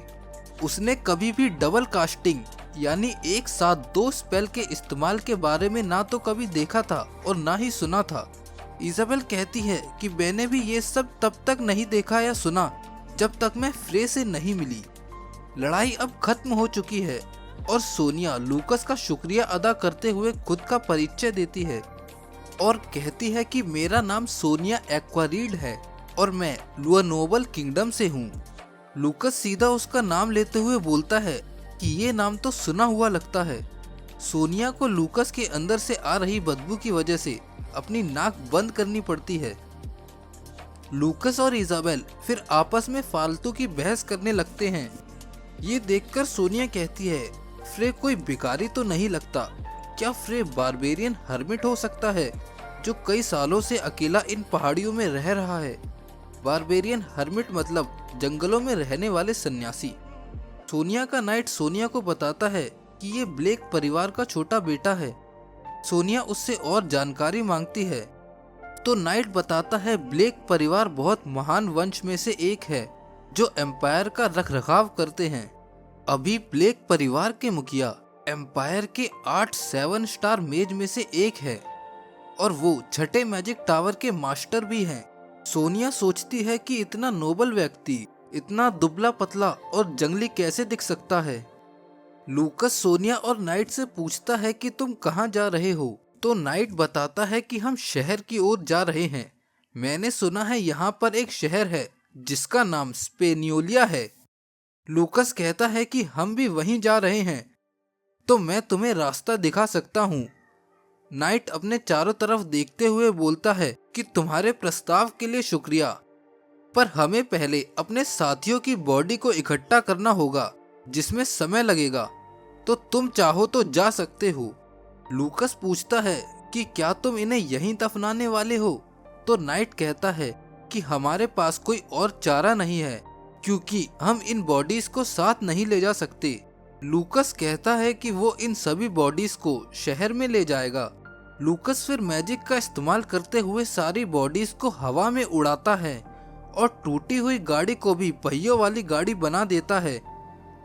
Speaker 2: उसने कभी भी डबल कास्टिंग यानी एक साथ 2 स्पेल के इस्तेमाल के बारे में ना तो कभी देखा था और ना ही सुना था। इजाबेल कहती है कि मैंने भी ये सब तब तक नहीं देखा या सुना जब तक मैं फ्रे से नहीं मिली। लड़ाई अब खत्म हो चुकी है और सोनिया लूकास का शुक्रिया अदा करते हुए खुद का परिचय देती है और कहती है कि मेरा नाम सोनिया एक्वारीड है और मैं लुआनोबल किंगडम से हूँ। लूकास सीधा उसका नाम लेते हुए बोलता है कि ये नाम तो सुना हुआ लगता है। सोनिया को लूकास के अंदर से आ रही बदबू की वजह से अपनी नाक बंद करनी पड़ती है। लूकास और इजाबेल फिर आपस में फालतू की बहस करने लगते हैं। ये देखकर सोनिया कहती है, फ्रे कोई भिखारी तो नहीं लगता, क्या फ्रे बारबेरियन हर्मिट हो सकता है जो कई सालों से अकेला इन पहाड़ियों में रह रहा है। बारबेरियन हर्मिट मतलब जंगलों में रहने वाले सन्यासी। सोनिया का नाइट सोनिया को बताता है कि ये ब्लेक परिवार का छोटा बेटा है। सोनिया उससे और जानकारी मांगती है तो नाइट बताता है ब्लेक परिवार बहुत महान वंश में से एक है जो एम्पायर का रखरखाव करते हैं। अभी ब्लेक परिवार के मुखिया एम्पायर के 8 7 स्टार मेज में से एक है और वो छठे मैजिक टावर के मास्टर भी हैं। सोनिया सोचती है कि इतना नोबल व्यक्ति इतना दुबला पतला और जंगली कैसे दिख सकता है। लूकस सोनिया और नाइट से पूछता है कि तुम कहाँ जा रहे हो, तो नाइट बताता है कि हम शहर की ओर जा रहे हैं। मैंने सुना है यहाँ पर एक शहर है जिसका नाम स्पेनियोलिया है। लूकस कहता है कि हम भी वहीं जा रहे हैं, तो मैं तुम्हें रास्ता दिखा सकता हूँ। नाइट अपने चारों तरफ देखते हुए बोलता है कि तुम्हारे प्रस्ताव के लिए शुक्रिया, पर हमें पहले अपने साथियों की बॉडी को इकट्ठा करना होगा जिसमें समय लगेगा, तो तुम चाहो तो जा सकते हो। लूकस पूछता है कि क्या तुम इन्हें यहीं दफनाने वाले हो, तो नाइट कहता है कि हमारे पास कोई और चारा नहीं है क्योंकि हम इन बॉडीज को साथ नहीं ले जा सकते। लूकस कहता है कि वो इन सभी बॉडीज को शहर में ले जाएगा। लूकस फिर मैजिक का इस्तेमाल करते हुए सारी बॉडीज को हवा में उड़ाता है और टूटी हुई गाड़ी को भी पहियों वाली गाड़ी बना देता है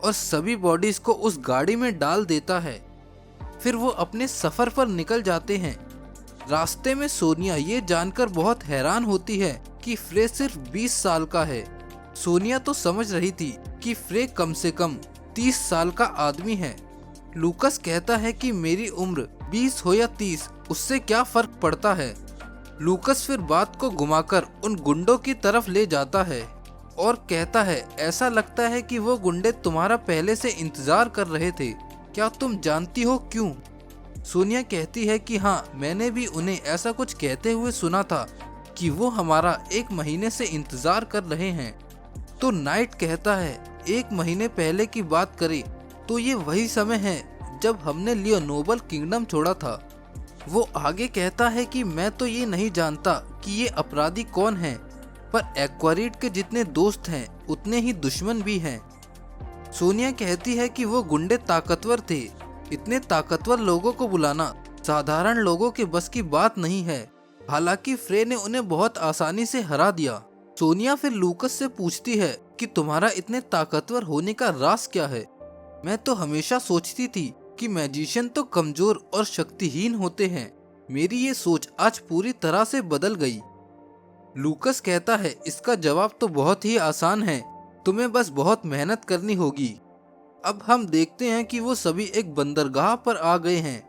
Speaker 2: और सभी बॉडीज को उस गाड़ी में डाल देता है। फिर वो अपने सफर पर निकल जाते हैं। रास्ते में सोनिया ये जानकर बहुत हैरान होती है कि फ्रे सिर्फ 20 साल का है। सोनिया तो समझ रही थी कि फ्रे कम से कम 30 साल का आदमी है। लूकस कहता है कि मेरी उम्र 20 हो या 30 उससे क्या फर्क पड़ता है। लूकस फिर बात को घुमाकर उन गुंडों की तरफ ले जाता है और कहता है ऐसा लगता है कि वो गुंडे तुम्हारा पहले से इंतजार कर रहे थे, क्या तुम जानती हो क्यों? सोनिया कहती है कि हाँ, मैंने भी उन्हें ऐसा कुछ कहते हुए सुना था कि वो हमारा 1 महीने से इंतजार कर रहे हैं। तो नाइट कहता है 1 महीने पहले की बात करें तो ये वही समय है जब हमने लियोनोबल किंगडम छोड़ा था। वो आगे कहता है कि मैं तो ये नहीं जानता कि ये अपराधी कौन है, पर एक्वारिड के जितने दोस्त हैं उतने ही दुश्मन भी हैं। सोनिया कहती है कि वो गुंडे ताकतवर थे, इतने ताकतवर लोगों को बुलाना साधारण लोगों के बस की बात नहीं है। हालांकि फ्रे ने उन्हें बहुत आसानी से हरा दिया। सोनिया फिर लूकस से पूछती है कि तुम्हारा इतने ताकतवर होने का राज क्या है? मैं तो हमेशा सोचती थी कि मैजिशियन तो कमजोर और शक्तिहीन होते हैं। मेरी ये सोच आज पूरी तरह से बदल गई। लूकस कहता है इसका जवाब तो बहुत ही आसान है, तुम्हें बस बहुत मेहनत करनी होगी। अब हम देखते हैं कि वो सभी एक बंदरगाह पर आ गए हैं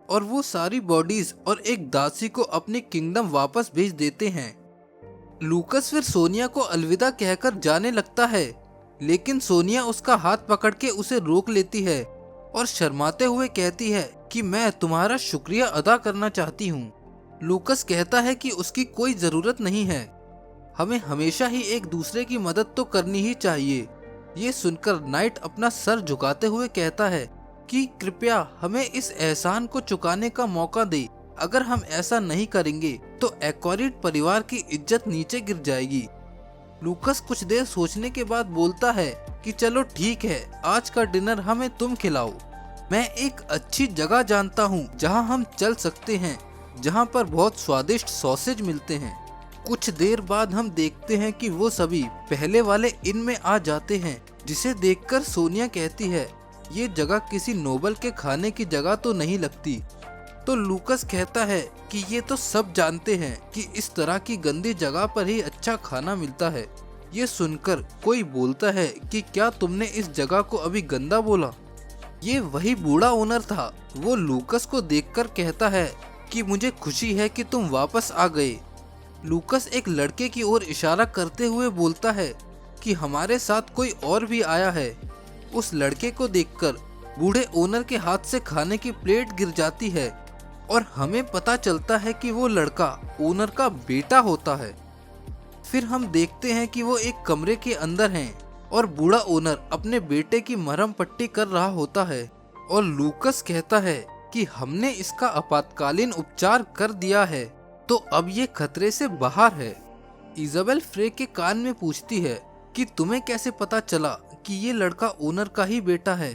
Speaker 2: और वो सारी बॉडीज और एक दासी को अपनी किंगडम वापस भेज देते हैं। लूकस फिर सोनिया को अलविदा कहकर जाने लगता है, लेकिन सोनिया उसका हाथ पकड़ के उसे रोक लेती है और शर्माते हुए कहती है कि मैं तुम्हारा शुक्रिया अदा करना चाहती हूँ। लूकस कहता है कि उसकी कोई जरूरत नहीं है, हमें हमेशा ही एक दूसरे की मदद तो करनी ही चाहिए। ये सुनकर नाइट अपना सर झुकाते हुए कहता है कि कृपया हमें इस एहसान को चुकाने का मौका दे। अगर हम ऐसा नहीं करेंगे तो एक्वारिड परिवार की इज्जत नीचे गिर जाएगी। लूकस कुछ देर सोचने के बाद बोलता है कि चलो ठीक है, आज का डिनर हमें तुम खिलाओ। मैं एक अच्छी जगह जानता हूँ जहाँ हम चल सकते हैं, जहाँ पर बहुत स्वादिष्ट सॉसेज मिलते हैं। कुछ देर बाद हम देखते हैं कि वो सभी पहले वाले इन में आ जाते हैं, जिसे देखकर सोनिया कहती है ये जगह किसी नोबल के खाने की जगह तो नहीं लगती। तो लूकस कहता है कि ये तो सब जानते हैं कि इस तरह की गंदी जगह पर ही अच्छा खाना मिलता है। ये सुनकर कोई बोलता है कि क्या तुमने इस जगह को अभी गंदा बोला? ये वही बूढ़ा ओनर था। वो लूकस को देखकर कहता है कि मुझे खुशी है कि तुम वापस आ गए। लूकस एक लड़के की ओर इशारा करते हुए बोलता है कि हमारे साथ कोई और भी आया है। उस लड़के को देखकर बूढ़े ओनर के हाथ से खाने की प्लेट गिर जाती है और हमें पता चलता है कि वो लड़का ओनर का बेटा होता है। फिर हम देखते हैं कि वो एक कमरे के अंदर हैं और बूढ़ा ओनर अपने बेटे की मरहम पट्टी कर रहा होता है और लूकस कहता है कि हमने इसका आपातकालीन उपचार कर दिया है, तो अब ये खतरे से बाहर है। इजाबेल फ्रे के कान में पूछती है कि तुम्हें कैसे पता चला कि ये लड़का ओनर का ही बेटा है।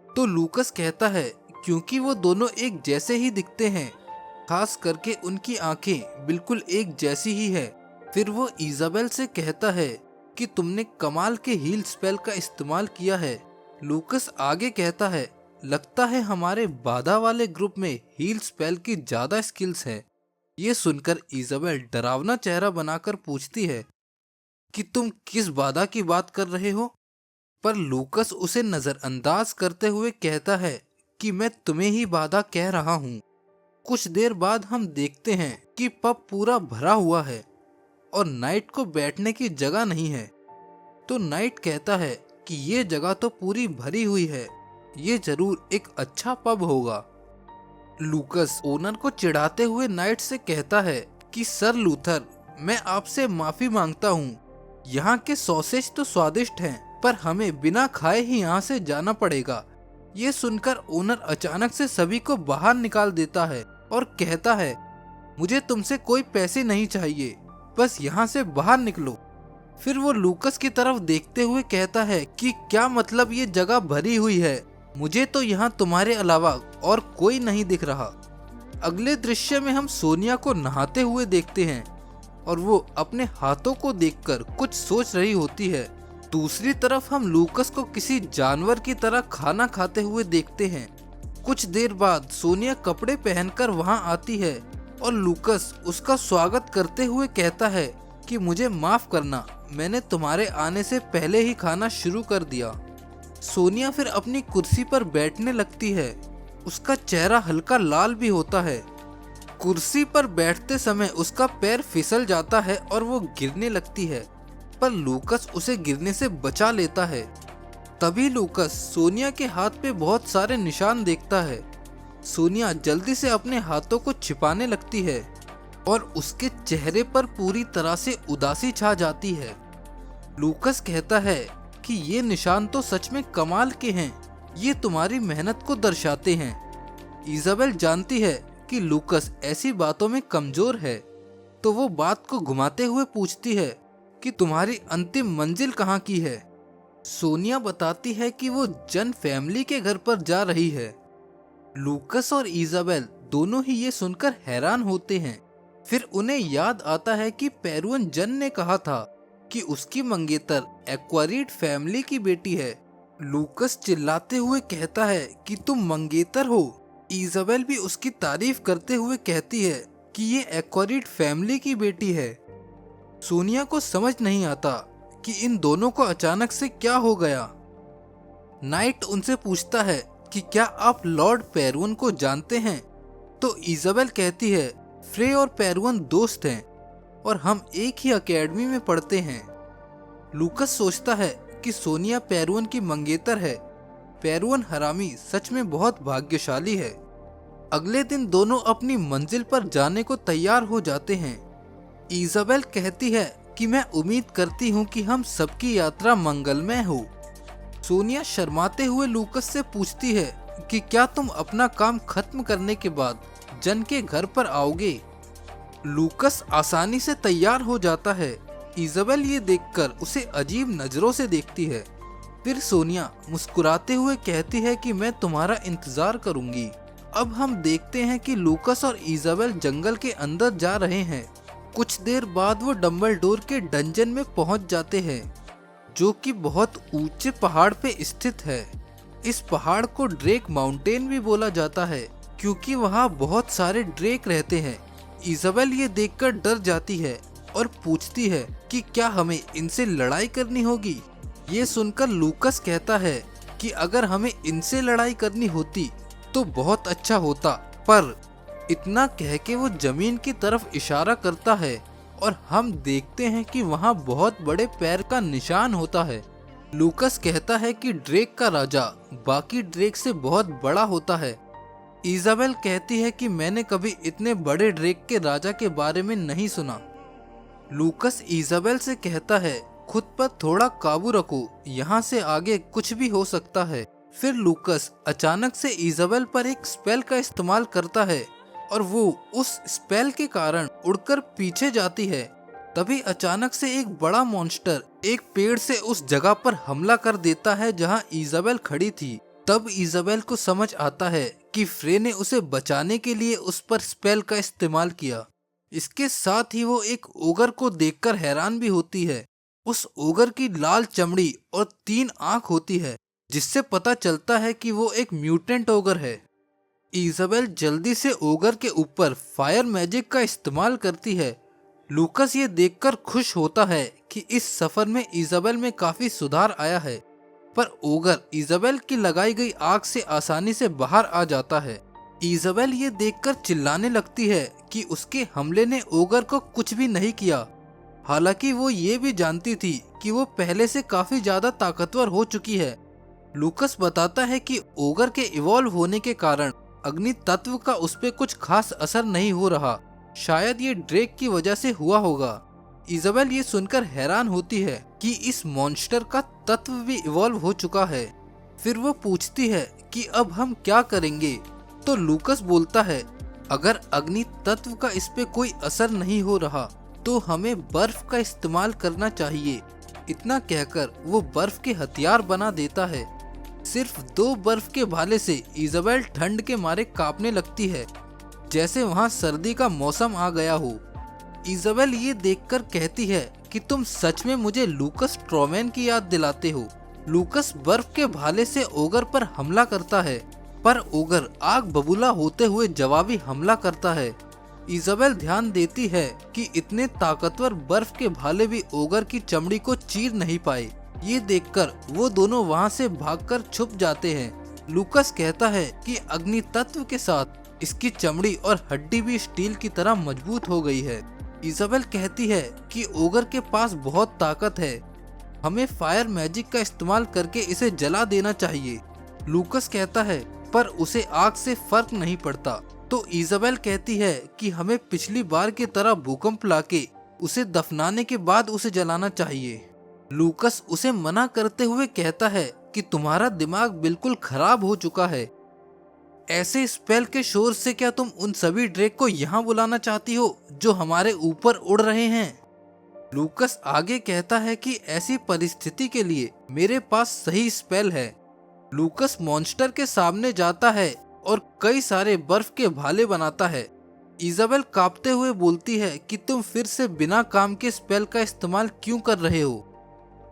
Speaker 2: तो लूकस कहता है क्योंकि वो दोनों एक जैसे ही दिखते हैं, खास करके उनकी आंखें बिल्कुल एक जैसी ही है। फिर वो इजाबेल से कहता है कि तुमने कमाल के हील स्पेल का इस्तेमाल किया है। लूकस आगे कहता है लगता है हमारे बाधा वाले ग्रुप में हील स्पेल की ज्यादा स्किल्स है। ये सुनकर इजाबेल डरावना चेहरा बनाकर पूछती है कि तुम किस बाधा की बात कर रहे हो, पर लूकस उसे नजरअंदाज करते हुए कहता है कि मैं तुम्हें ही बाधा कह रहा हूँ। कुछ देर बाद हम देखते हैं कि पब पूरा भरा हुआ है और नाइट को बैठने की जगह नहीं है। तो नाइट कहता है कि ये जगह तो पूरी भरी हुई है, ये जरूर एक अच्छा पब होगा। लूकस ओनर को चिढ़ाते हुए नाइट से कहता है कि सर लूथर, मैं आपसे माफी मांगता हूँ। यहाँ के सॉसेज तो स्वादिष्ट हैं, पर हमें बिना खाए ही यहाँ से जाना पड़ेगा। ये सुनकर ओनर अचानक से सभी को बाहर निकाल देता है और कहता है मुझे तुमसे कोई पैसे नहीं चाहिए, बस यहाँ से बाहर निकलो। फिर वो लूकस की तरफ देखते हुए कहता है कि क्या मतलब ये जगह भरी हुई है, मुझे तो यहाँ तुम्हारे अलावा और कोई नहीं दिख रहा। अगले दृश्य में हम सोनिया को नहाते हुए देखते हैं और वो अपने हाथों को देखकर कुछ सोच रही होती है। दूसरी तरफ हम लूकस को किसी जानवर की तरह खाना खाते हुए देखते हैं। कुछ देर बाद सोनिया कपड़े पहनकर वहां आती है और लूकस उसका स्वागत करते हुए कहता है कि मुझे माफ करना, मैंने तुम्हारे आने से पहले ही खाना शुरू कर दिया। सोनिया फिर अपनी कुर्सी पर बैठने लगती है। उसका चेहरा हल्का लाल भी होता है। कुर्सी पर बैठते समय उसका पैर फिसल जाता है और वो गिरने लगती है, पर लूकस उसे गिरने से बचा लेता है। तभी लूकस सोनिया के हाथ पे बहुत सारे निशान देखता है। सोनिया जल्दी से अपने हाथों को छिपाने लगती है और उसके चेहरे पर पूरी तरह से उदासी छा जाती है। लूकस कहता है कि ये निशान तो सच में कमाल के हैं, ये तुम्हारी मेहनत को दर्शाते हैं। इजाबेल जानती है कि लूकस ऐसी बातों में कमजोर है, तो वो बात को घुमाते हुए पूछती है कि तुम्हारी अंतिम मंजिल कहाँ की है। सोनिया बताती है कि वो जन फैमिली के घर पर जा रही है। लूकस और इजाबेल दोनों ही ये सुनकर हैरान होते हैं। फिर उन्हें याद आता है कि पेरुअन जन ने कहा था कि उसकी मंगेतर एक्वारीड फैमिली की बेटी है। लूकस चिल्लाते हुए कहता है कि तुम मंगेतर हो। इजाबेल भी उसकी तारीफ करते हुए कहती है कि ये एक्वारीड फैमिली की बेटी है। सोनिया को समझ नहीं आता कि इन दोनों को अचानक से क्या हो गया। नाइट उनसे पूछता है कि क्या आप लॉर्ड पेरुअन को जानते हैं? तो इजाबेल कहती है फ्रे और पेरुअन दोस्त हैं और हम एक ही एकेडमी में पढ़ते हैं। लूकस सोचता है कि सोनिया पेरुअन की मंगेतर है। पेरुअन हरामी सच में बहुत भाग्यशाली है। अगले दिन दोनों अपनी मंजिल पर जाने को तैयार हो जाते हैं। इजाबेल कहती है कि मैं उम्मीद करती हूँ कि हम सबकी यात्रा मंगलमय हो। सोनिया शर्माते हुए लूकस से पूछती है कि क्या तुम अपना काम खत्म करने के बाद जन के घर पर आओगे? लूकस आसानी से तैयार हो जाता है। इजाबेल ये देखकर उसे अजीब नजरों से देखती है। फिर सोनिया मुस्कुराते हुए कहती है कि मैं तुम्हारा इंतजार करूंगी। अब हम देखते हैं कि लूकस और इजाबेल जंगल के अंदर जा रहे हैं। कुछ देर बाद वो डंबलडोर के डंजन में पहुंच जाते हैं, जो कि बहुत ऊंचे पहाड़ पे स्थित है। इस पहाड़ को ड्रेक माउंटेन भी बोला जाता है, क्योंकि वहाँ बहुत सारे ड्रेक रहते हैं। इजाबेल ये देखकर डर जाती है और पूछती है कि क्या हमें इनसे लड़ाई करनी होगी। ये सुनकर लूकस कहता है कि अगर हमें इनसे लड़ाई करनी होती तो बहुत अच्छा होता, पर इतना कह के वो जमीन की तरफ इशारा करता है और हम देखते हैं कि वहाँ बहुत बड़े पैर का निशान होता है। लूकस कहता है कि ड्रेक का राजा बाकी ड्रेक से बहुत बड़ा होता है। इजाबेल कहती है कि मैंने कभी इतने बड़े ड्रेक के राजा के बारे में नहीं सुना। लूकस इजाबेल से कहता है खुद पर थोड़ा काबू रखो, यहाँ से आगे कुछ भी हो सकता है। फिर लूकस अचानक से इजाबेल पर एक स्पेल का इस्तेमाल करता है और वो उस स्पेल के कारण उड़कर पीछे जाती है। तभी अचानक से एक बड़ा मॉन्स्टर एक पेड़ से उस जगह पर हमला कर देता है जहां इजाबेल खड़ी थी। तब इजाबेल को समझ आता है कि फ्रे ने उसे बचाने के लिए उस पर स्पेल का इस्तेमाल किया। इसके साथ ही वो एक ओगर को देखकर हैरान भी होती है। उस ओगर की लाल चमड़ी और 3 आंख होती है, जिससे पता चलता है कि वो एक म्यूटेंट ओगर है। इजाबेल जल्दी से ओगर के ऊपर फायर मैजिक का इस्तेमाल करती है। लूकस ये देखकर खुश होता है कि इस सफर में इजाबेल में काफी सुधार आया है, पर ओगर इजाबेल की लगाई गई आग से आसानी से बाहर आ जाता है। इजाबेल ये देखकर चिल्लाने लगती है कि उसके हमले ने ओगर को कुछ भी नहीं किया। हालांकि वो ये भी जानती थी कि वो पहले से काफी ज्यादा ताकतवर हो चुकी है। लूकस बताता है कि ओगर के इवॉल्व होने के कारण अग्नि तत्व का उस पर कुछ खास असर नहीं हो रहा। शायद ये ड्रेक की वजह से हुआ होगा। इजाबेल ये सुनकर हैरान होती है कि इस मॉन्स्टर का तत्व भी इवॉल्व हो चुका है। फिर वो पूछती है कि अब हम क्या करेंगे, तो लूकस बोलता है अगर अग्नि तत्व का इस पे कोई असर नहीं हो रहा तो हमें बर्फ का इस्तेमाल करना चाहिए। इतना कहकर वो बर्फ के हथियार बना देता है। सिर्फ 2 बर्फ के भाले से इजाबेल ठंड के मारे कांपने लगती है, जैसे वहाँ सर्दी का मौसम आ गया हो। इजाबेल ये देखकर कहती है कि तुम सच में मुझे लूकस ट्रॉमैन की याद दिलाते हो। लूकस बर्फ के भाले से ओगर पर हमला करता है, पर ओगर आग बबूला होते हुए जवाबी हमला करता है। इजाबेल ध्यान देती है कि इतने ताकतवर बर्फ के भाले भी ओगर की चमड़ी को चीर नहीं पाए। ये देखकर वो दोनों वहाँ से भागकर छुप जाते हैं। लूकस कहता है कि अग्नि तत्व के साथ इसकी चमड़ी और हड्डी भी स्टील की तरह मजबूत हो गई है। इजाबेल कहती है कि ओगर के पास बहुत ताकत है, हमें फायर मैजिक का इस्तेमाल करके इसे जला देना चाहिए। लूकस कहता है पर उसे आग से फर्क नहीं पड़ता। तो इजाबेल कहती है कि हमें पिछली बार की तरह भूकंप लाके उसे दफनाने के बाद उसे जलाना चाहिए। लूकस उसे मना करते हुए कहता है कि तुम्हारा दिमाग बिल्कुल खराब हो चुका है। ऐसे स्पेल के शोर से क्या तुम उन सभी ड्रेक को यहाँ बुलाना चाहती हो जो हमारे ऊपर उड़ रहे हैं? लूकस आगे कहता है कि ऐसी परिस्थिति के लिए मेरे पास सही स्पेल है। लूकस मॉन्स्टर के सामने जाता है और कई सारे बर्फ के भाले बनाता है। इजाबेल कांपते हुए बोलती है कि तुम फिर से बिना काम के स्पेल का इस्तेमाल क्यों कर रहे हो?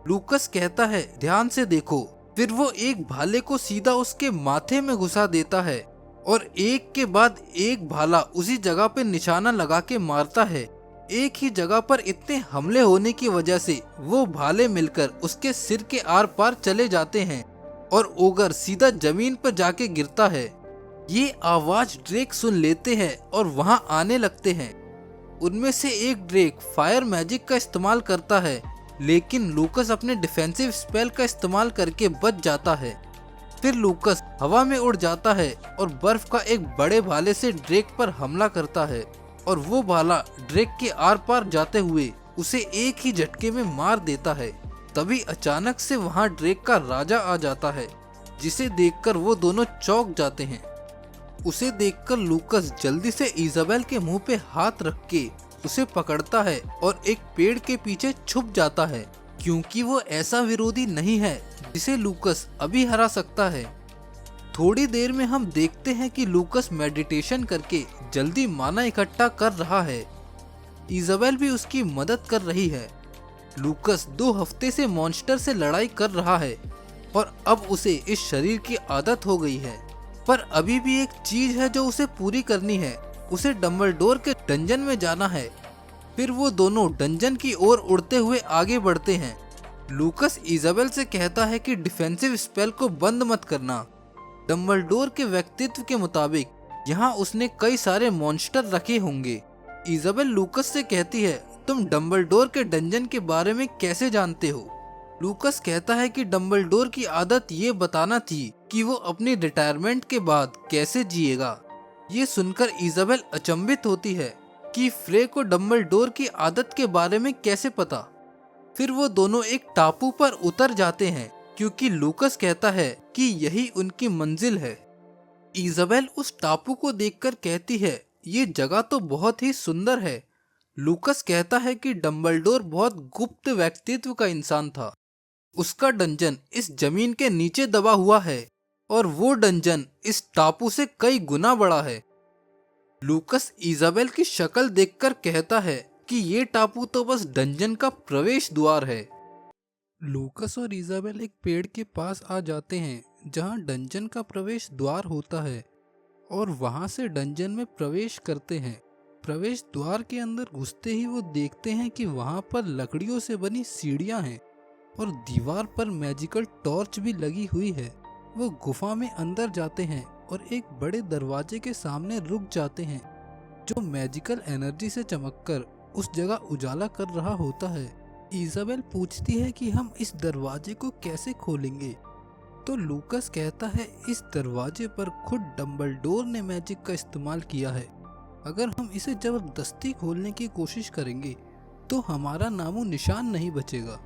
Speaker 2: लूकस कहता है ध्यान से देखो। फिर वो एक भाले को सीधा उसके माथे में घुसा देता है और एक के बाद एक भाला उसी जगह पे निशाना लगा के मारता है। एक ही जगह पर इतने हमले होने की वजह से वो भाले मिलकर उसके सिर के आर पार चले जाते हैं और ओगर सीधा जमीन पर जाके गिरता है। ये आवाज ड्रेक सुन लेते हैं और वहाँ आने लगते हैं। उनमें से एक ड्रेक फायर मैजिक का इस्तेमाल करता है, लेकिन लूकस अपने डिफेंसिव स्पेल का इस्तेमाल करके बच जाता है। फिर लूकस हवा में उड़ जाता है और बर्फ का एक बड़े भाले से ड्रेक पर हमला करता है और वो भाला ड्रेक के आर पार जाते हुए उसे एक ही झटके में मार देता है। तभी अचानक से वहाँ ड्रेक का राजा आ जाता है, जिसे देखकर वो दोनों चौंक जाते हैं। उसे देखकर लूकस जल्दी से इजाबेल के मुंह पे हाथ रख के उसे पकड़ता है और एक पेड़ के पीछे छुप जाता है, क्योंकि वो ऐसा विरोधी नहीं है जिसे लूकस अभी हरा सकता है। थोड़ी देर में हम देखते हैं कि लूकस मेडिटेशन करके जल्दी माना इकट्ठा कर रहा है। इजाबेल भी उसकी मदद कर रही है। लूकस 2 हफ्ते से मॉन्स्टर से लड़ाई कर रहा है और अब उसे इस शरीर की आदत हो गई है, पर अभी भी एक चीज है जो उसे पूरी करनी है। उसे डंबलडोर के डंजन में जाना है। फिर वो दोनों डंजन की ओर उड़ते हुए आगे बढ़ते हैं। लूकस इजाबेल से कहता है कि डिफेंसिव स्पेल को बंद मत करना। डंबलडोर के व्यक्तित्व के मुताबिक यहाँ उसने कई सारे मॉन्स्टर रखे होंगे। इजाबेल लूकस से कहती है तुम डंबलडोर के डंजन के बारे में कैसे जानते हो? लूकस कहता है कि डंबलडोर की आदत ये बताना थी कि वो अपनी रिटायरमेंट के बाद कैसे जिएगा। ये सुनकर इजाबेल अचंभित होती है कि फ्रे को डंबलडोर की आदत के बारे में कैसे पता। फिर वो दोनों एक टापू पर उतर जाते हैं, क्योंकि लूकस कहता है कि यही उनकी मंजिल है। इजाबेल उस टापू को देखकर कहती है ये जगह तो बहुत ही सुंदर है, लूकस कहता है कि डम्बलडोर बहुत गुप्त व्यक्तित्व का इंसान था। उसका डंजन इस जमीन के नीचे दबा हुआ है और वो डंजन इस टापू से कई गुना बड़ा है। लूकस इजाबेल की शक्ल देखकर कहता है कि ये टापू तो बस डंजन का प्रवेश द्वार है। लूकस और इजाबेल एक पेड़ के पास आ जाते हैं जहां डंजन का प्रवेश द्वार होता है और वहां से डंजन में प्रवेश करते हैं। प्रवेश द्वार के अंदर घुसते ही वो देखते हैं कि वहां पर लकड़ियों से बनी सीढ़ियां हैं और दीवार पर मैजिकल टॉर्च भी लगी हुई है। वो गुफा में अंदर जाते हैं और एक बड़े दरवाजे के सामने रुक जाते हैं जो मैजिकल एनर्जी से चमककर उस जगह उजाला कर रहा होता है। इजाबेल पूछती है कि हम इस दरवाजे को कैसे खोलेंगे, तो लूकस कहता है इस दरवाजे पर खुद डम्बलडोर ने मैजिक का इस्तेमाल किया है। अगर हम इसे जबरदस्ती खोलने की कोशिश करेंगे तो हमारा नामो निशान नहीं बचेगा।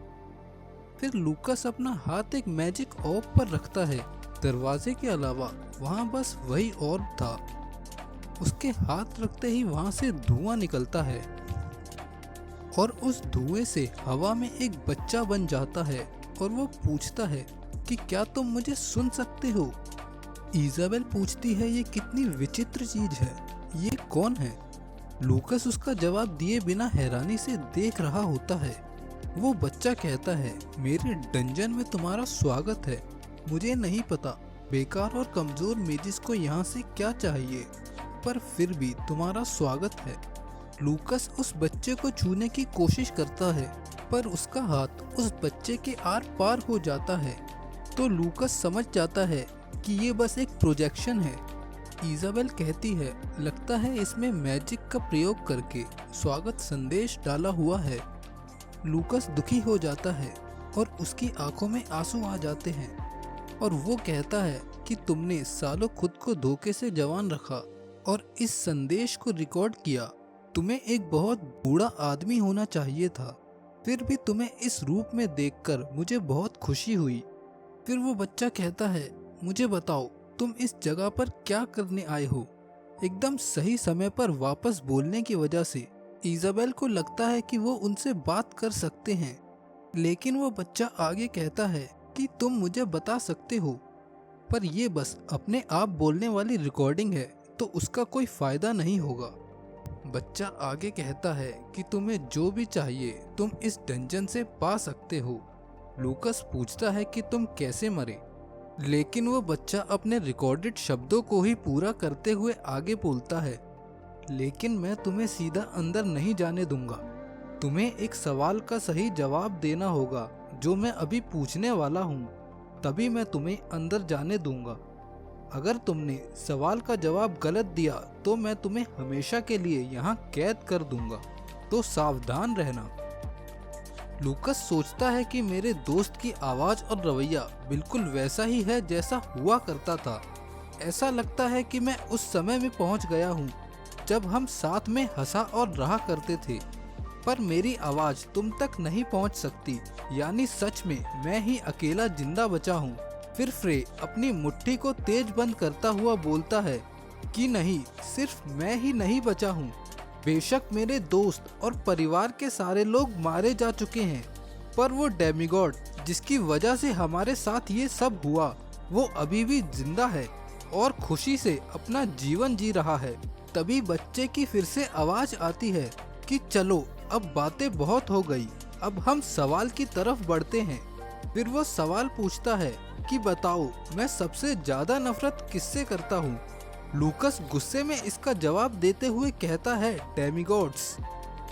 Speaker 2: फिर लूकस अपना हाथ एक मैजिक ऑर्ब पर रखता है। दरवाजे के अलावा वहाँ बस वही ऑर्ब था। उसके हाथ रखते ही वहाँ से धुआं निकलता है और उस धुएं से हवा में एक बच्चा बन जाता है और वो पूछता है कि क्या तुम मुझे सुन सकते हो। इजाबेल पूछती है ये कितनी विचित्र चीज है, ये कौन है। लूकस उसका जवाब दिए बिना हैरानी से देख रहा होता है। वो बच्चा कहता है मेरे डंजन में तुम्हारा स्वागत है। मुझे नहीं पता बेकार और कमजोर मेजिस को यहाँ से क्या चाहिए, पर फिर भी तुम्हारा स्वागत है। लूकस उस बच्चे को छूने की कोशिश करता है पर उसका हाथ उस बच्चे के आर पार हो जाता है, तो लूकस समझ जाता है कि ये बस एक प्रोजेक्शन है। इजाबेल कहती है लगता है इसमें मैजिक का प्रयोग करके स्वागत संदेश डाला हुआ है। लूकस दुखी हो जाता है और उसकी आंखों में आंसू आ जाते हैं और वो कहता है कि तुमने सालों खुद को धोखे से जवान रखा और इस संदेश को रिकॉर्ड किया। तुम्हें एक बहुत बूढ़ा आदमी होना चाहिए था, फिर भी तुम्हें इस रूप में देखकर मुझे बहुत खुशी हुई। फिर वो बच्चा कहता है मुझे बताओ तुम इस जगह पर क्या करने आए हो। एकदम सही समय पर वापस बोलने की वजह से इजाबेल को लगता है कि वो उनसे बात कर सकते हैं, लेकिन वो बच्चा आगे कहता है कि तुम मुझे बता सकते हो, पर ये बस अपने आप बोलने वाली रिकॉर्डिंग है तो उसका कोई फायदा नहीं होगा। बच्चा आगे कहता है कि तुम्हें जो भी चाहिए तुम इस डंजन से पा सकते हो। लूकस पूछता है कि तुम कैसे मरे, लेकिन वो बच्चा अपने रिकॉर्डेड शब्दों को ही पूरा करते हुए आगे बोलता है लेकिन मैं तुम्हें सीधा अंदर नहीं जाने दूंगा। तुम्हें एक सवाल का सही जवाब देना होगा जो मैं अभी पूछने वाला हूँ, तभी मैं तुम्हें अंदर जाने दूंगा। अगर तुमने सवाल का जवाब गलत दिया तो मैं तुम्हें हमेशा के लिए यहाँ कैद कर दूंगा, तो सावधान रहना। लूकस सोचता है कि मेरे दोस्त की आवाज और रवैया बिल्कुल वैसा ही है जैसा हुआ करता था। ऐसा लगता है कि मैं उस समय में पहुंच गया हूं जब हम साथ में हंसा और रहा करते थे, पर मेरी आवाज तुम तक नहीं पहुंच सकती, यानी सच में मैं ही अकेला जिंदा बचा हूं। फिर फ्रे अपनी मुट्ठी को तेज बंद करता हुआ बोलता है कि नहीं, सिर्फ मैं ही नहीं बचा हूँ। बेशक मेरे दोस्त और परिवार के सारे लोग मारे जा चुके हैं, पर वो डेमिगॉड जिसकी वजह से हमारे साथ ये सब हुआ वो अभी भी जिंदा है और खुशी से अपना जीवन जी रहा है। तभी बच्चे की फिर से आवाज आती है कि चलो अब बातें बहुत हो गई, अब हम सवाल की तरफ बढ़ते हैं। फिर वो सवाल पूछता है कि बताओ मैं सबसे ज्यादा नफरत किससे करता हूँ। लूकस गुस्से में इसका जवाब देते हुए कहता है डेमिगॉड्स।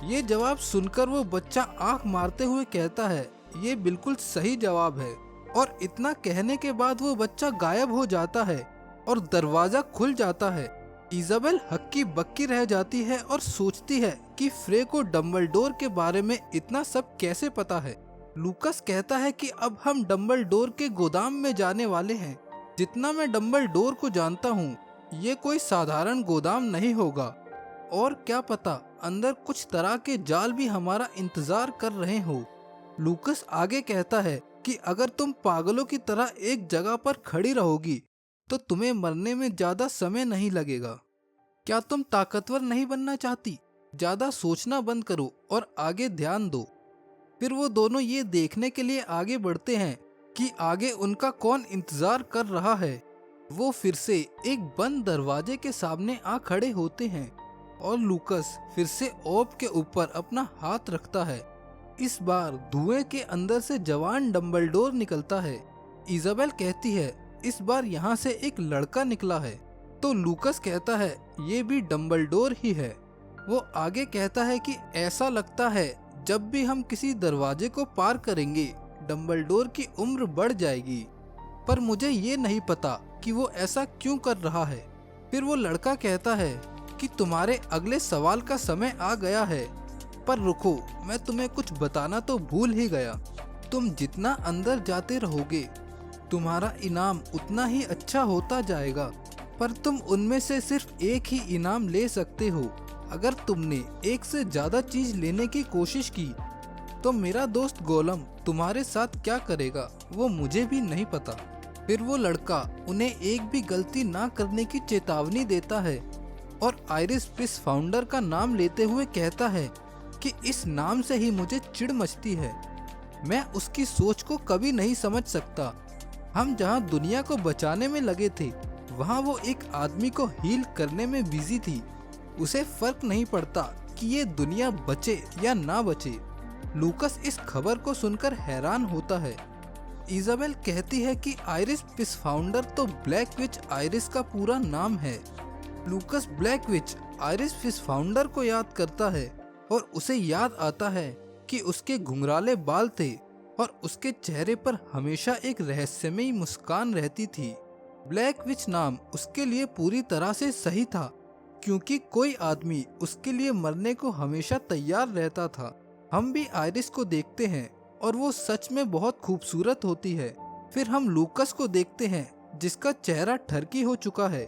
Speaker 2: ये जवाब सुनकर वो बच्चा आंख मारते हुए कहता है ये बिल्कुल सही जवाब है, और इतना कहने के बाद वो बच्चा गायब हो जाता है और दरवाजा खुल जाता है। इजाबेल हक्की बक्की रह जाती है और सोचती है कि फ्रे को डम्बलडोर के बारे में इतना सब कैसे पता है। लूकस कहता है कि अब हम डम्बलडोर के गोदाम में जाने वाले हैं। जितना मैं डम्बलडोर को जानता हूँ ये कोई साधारण गोदाम नहीं होगा, और क्या पता अंदर कुछ तरह के जाल भी हमारा इंतजार कर रहे हो। लूकस आगे कहता है कि अगर तुम पागलों की तरह एक जगह पर खड़ी रहोगी तो तुम्हें मरने में ज्यादा समय नहीं लगेगा। क्या तुम ताकतवर नहीं बनना चाहती? ज्यादा सोचना बंद करो और आगे ध्यान दो। फिर वो दोनों ये देखने के लिए आगे बढ़ते हैं कि आगे उनका कौन इंतजार कर रहा है। वो फिर से एक बंद दरवाजे के सामने आ खड़े होते हैं और लूकस फिर से ऑब के ऊपर अपना हाथ रखता है। इस बार धुएं के अंदर से जवान डंबलडोर निकलता है। इजाबेल कहती है इस बार यहाँ से एक लड़का निकला है, तो लूकस कहता है ये भी डंबलडोर ही है। वो आगे कहता है कि ऐसा लगता है जब भी हम किसी दरवाजे को पार करेंगे डंबलडोर की उम्र बढ़ जाएगी, पर मुझे ये नहीं पता कि वो ऐसा क्यों कर रहा है। फिर वो लड़का कहता है कि तुम्हारे अगले सवाल का समय आ गया है, पर रुको, मैं तुम्हें कुछ बताना तो भूल ही गया। तुम जितना अंदर जाते रहोगे तुम्हारा इनाम उतना ही अच्छा होता जाएगा, पर तुम उनमें से सिर्फ एक ही इनाम ले सकते हो। अगर तुमने एक से ज्यादा चीज लेने की कोशिश की तो मेरा दोस्त गोलम तुम्हारे साथ क्या करेगा वो मुझे भी नहीं पता। फिर वो लड़का उन्हें एक भी गलती ना करने की चेतावनी देता है और आयरिस पिस फाउंडर का नाम लेते हुए कहता है कि इस नाम से ही मुझे चिढ़ मचती है। मैं उसकी सोच को कभी नहीं समझ सकता। हम जहाँ दुनिया को बचाने में लगे थे वहाँ वो एक आदमी को हील करने में बिजी थी। उसे फर्क नहीं पड़ता कि ये दुनिया बचे या ना बचे। लूकस इस खबर को सुनकर हैरान होता है। इजाबेल कहती है कि आयरिस पिस फाउंडर तो ब्लैक विच आयरिस का पूरा नाम है। लूकस ब्लैक विच आयरिस पिस फाउंडर को याद करता है और उसे याद आता है कि उसके घुंघराले बाल थे और उसके चेहरे पर हमेशा एक रहस्यमयी मुस्कान रहती थी। ब्लैक विच नाम उसके लिए पूरी तरह से सही था, क्योंकि कोई आदमी उसके लिए मरने को हमेशा तैयार रहता था। हम भी आयरिस को देखते हैं और वो सच में बहुत खूबसूरत होती है। फिर हम लूकस को देखते हैं जिसका चेहरा ठरकी हो चुका है।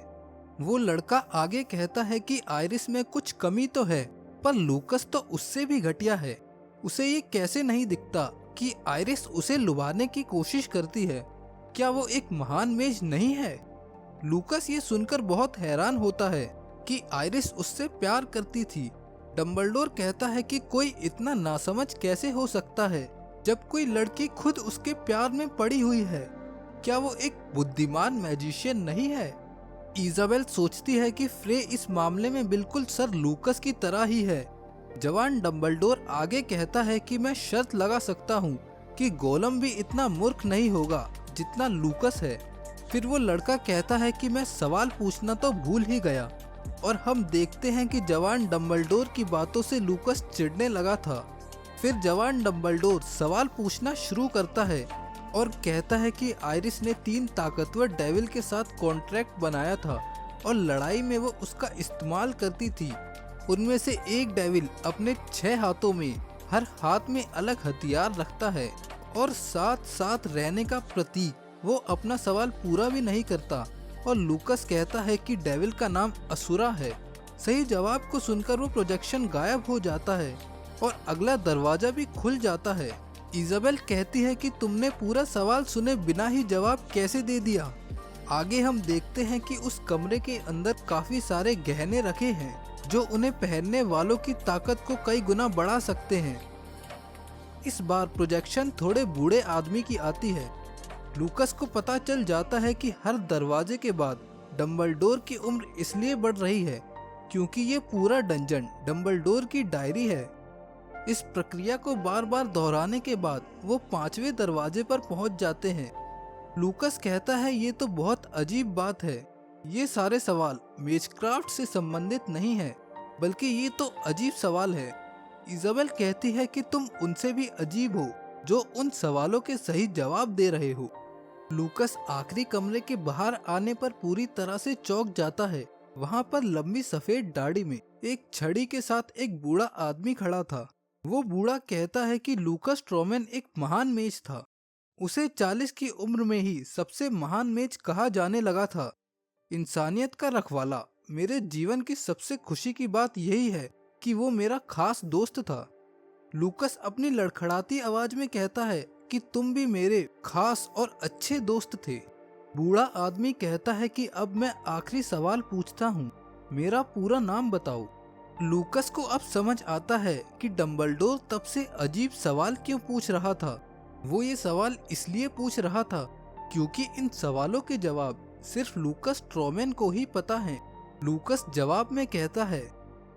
Speaker 2: वो लड़का आगे कहता है कि आयरिस में कुछ कमी तो है, पर लूकस तो उससे भी घटिया है। उसे ये कैसे नहीं दिखता कि आयरिस उसे लुभाने की कोशिश करती है। क्या वो एक महान मेज नहीं है? लूकस ये सुनकर बहुत हैरान होता है कि आयरिस उससे प्यार करती थी। डंबलडोर कहता है कि कोई इतना नासमझ कैसे हो सकता है जब कोई लड़की खुद उसके प्यार में पड़ी हुई है। क्या वो एक बुद्धिमान मैजिशियन नहीं है? इजाबेल सोचती है कि फ्रे इस मामले में बिल्कुल सर लूकस की तरह ही है। जवान डंबलडोर आगे कहता है कि मैं शर्त लगा सकता हूँ कि गोलम भी इतना मूर्ख नहीं होगा जितना लूकस है। फिर वो लड़का कहता है कि मैं सवाल पूछना तो भूल ही गया, और हम देखते हैं कि जवान डंबलडोर की बातों से लूकस चिढ़ने लगा था। फिर जवान डंबलडोर सवाल पूछना शुरू करता है और कहता है कि आयरिस ने 3 ताकतवर डेविल के साथ कॉन्ट्रैक्ट बनाया था और लड़ाई में वो उसका इस्तेमाल करती थी। उनमें से एक डेविल अपने 6 हाथों में हर हाथ में अलग हथियार रखता है और साथ साथ रहने का प्रतीक। वो अपना सवाल पूरा भी नहीं करता और लूकस कहता है कि डेविल का नाम असुरा है। सही जवाब को सुनकर वो प्रोजेक्शन गायब हो जाता है और अगला दरवाजा भी खुल जाता है। इजाबेल कहती है कि तुमने पूरा सवाल सुने बिना ही जवाब कैसे दे दिया। आगे हम देखते हैं कि उस कमरे के अंदर काफी सारे गहने रखे हैं जो उन्हें पहनने वालों की ताकत को कई गुना बढ़ा सकते हैं। इस बार प्रोजेक्शन थोड़े बूढ़े आदमी की आती है। लूकस को पता चल जाता है कि हर दरवाजे के बाद डंबलडोर की उम्र इसलिए बढ़ रही है क्योंकि ये पूरा डंजन डंबलडोर की डायरी है। इस प्रक्रिया को बार बार दोहराने के बाद वो 5वें दरवाजे पर पहुंच जाते हैं। लूकस कहता है ये तो बहुत अजीब बात है। ये सारे सवाल मेजक्राफ्ट से संबंधित नहीं है, बल्कि ये तो अजीब सवाल है। इजाबेल कहती है कि तुम उनसे भी अजीब हो जो उन सवालों के सही जवाब दे रहे हो। लूकस आखिरी कमरे के बाहर आने पर पूरी तरह से चौंक जाता है। वहाँ पर लंबी सफेद दाढ़ी में एक छड़ी के साथ एक बूढ़ा आदमी खड़ा था। वो बूढ़ा कहता है कि लूकस स्ट्रोमैन एक महान मेज था। उसे 40 की उम्र में ही सबसे महान मेज कहा जाने लगा था। इंसानियत का रखवाला। मेरे जीवन की सबसे खुशी की बात यही है कि वो मेरा खास दोस्त था। लूकस अपनी लड़खड़ाती आवाज में कहता है कि तुम भी मेरे खास और अच्छे दोस्त थे। बूढ़ा आदमी कहता है कि अब मैं आखिरी सवाल पूछता हूँ, मेरा पूरा नाम बताओ। लूकस को अब समझ आता है कि डम्बलडोर तब से अजीब सवाल क्यों पूछ रहा था। वो ये सवाल इसलिए पूछ रहा था क्योंकि इन सवालों के जवाब सिर्फ लूकस स्ट्रॉमैन को ही पता है। लूकस जवाब में कहता है,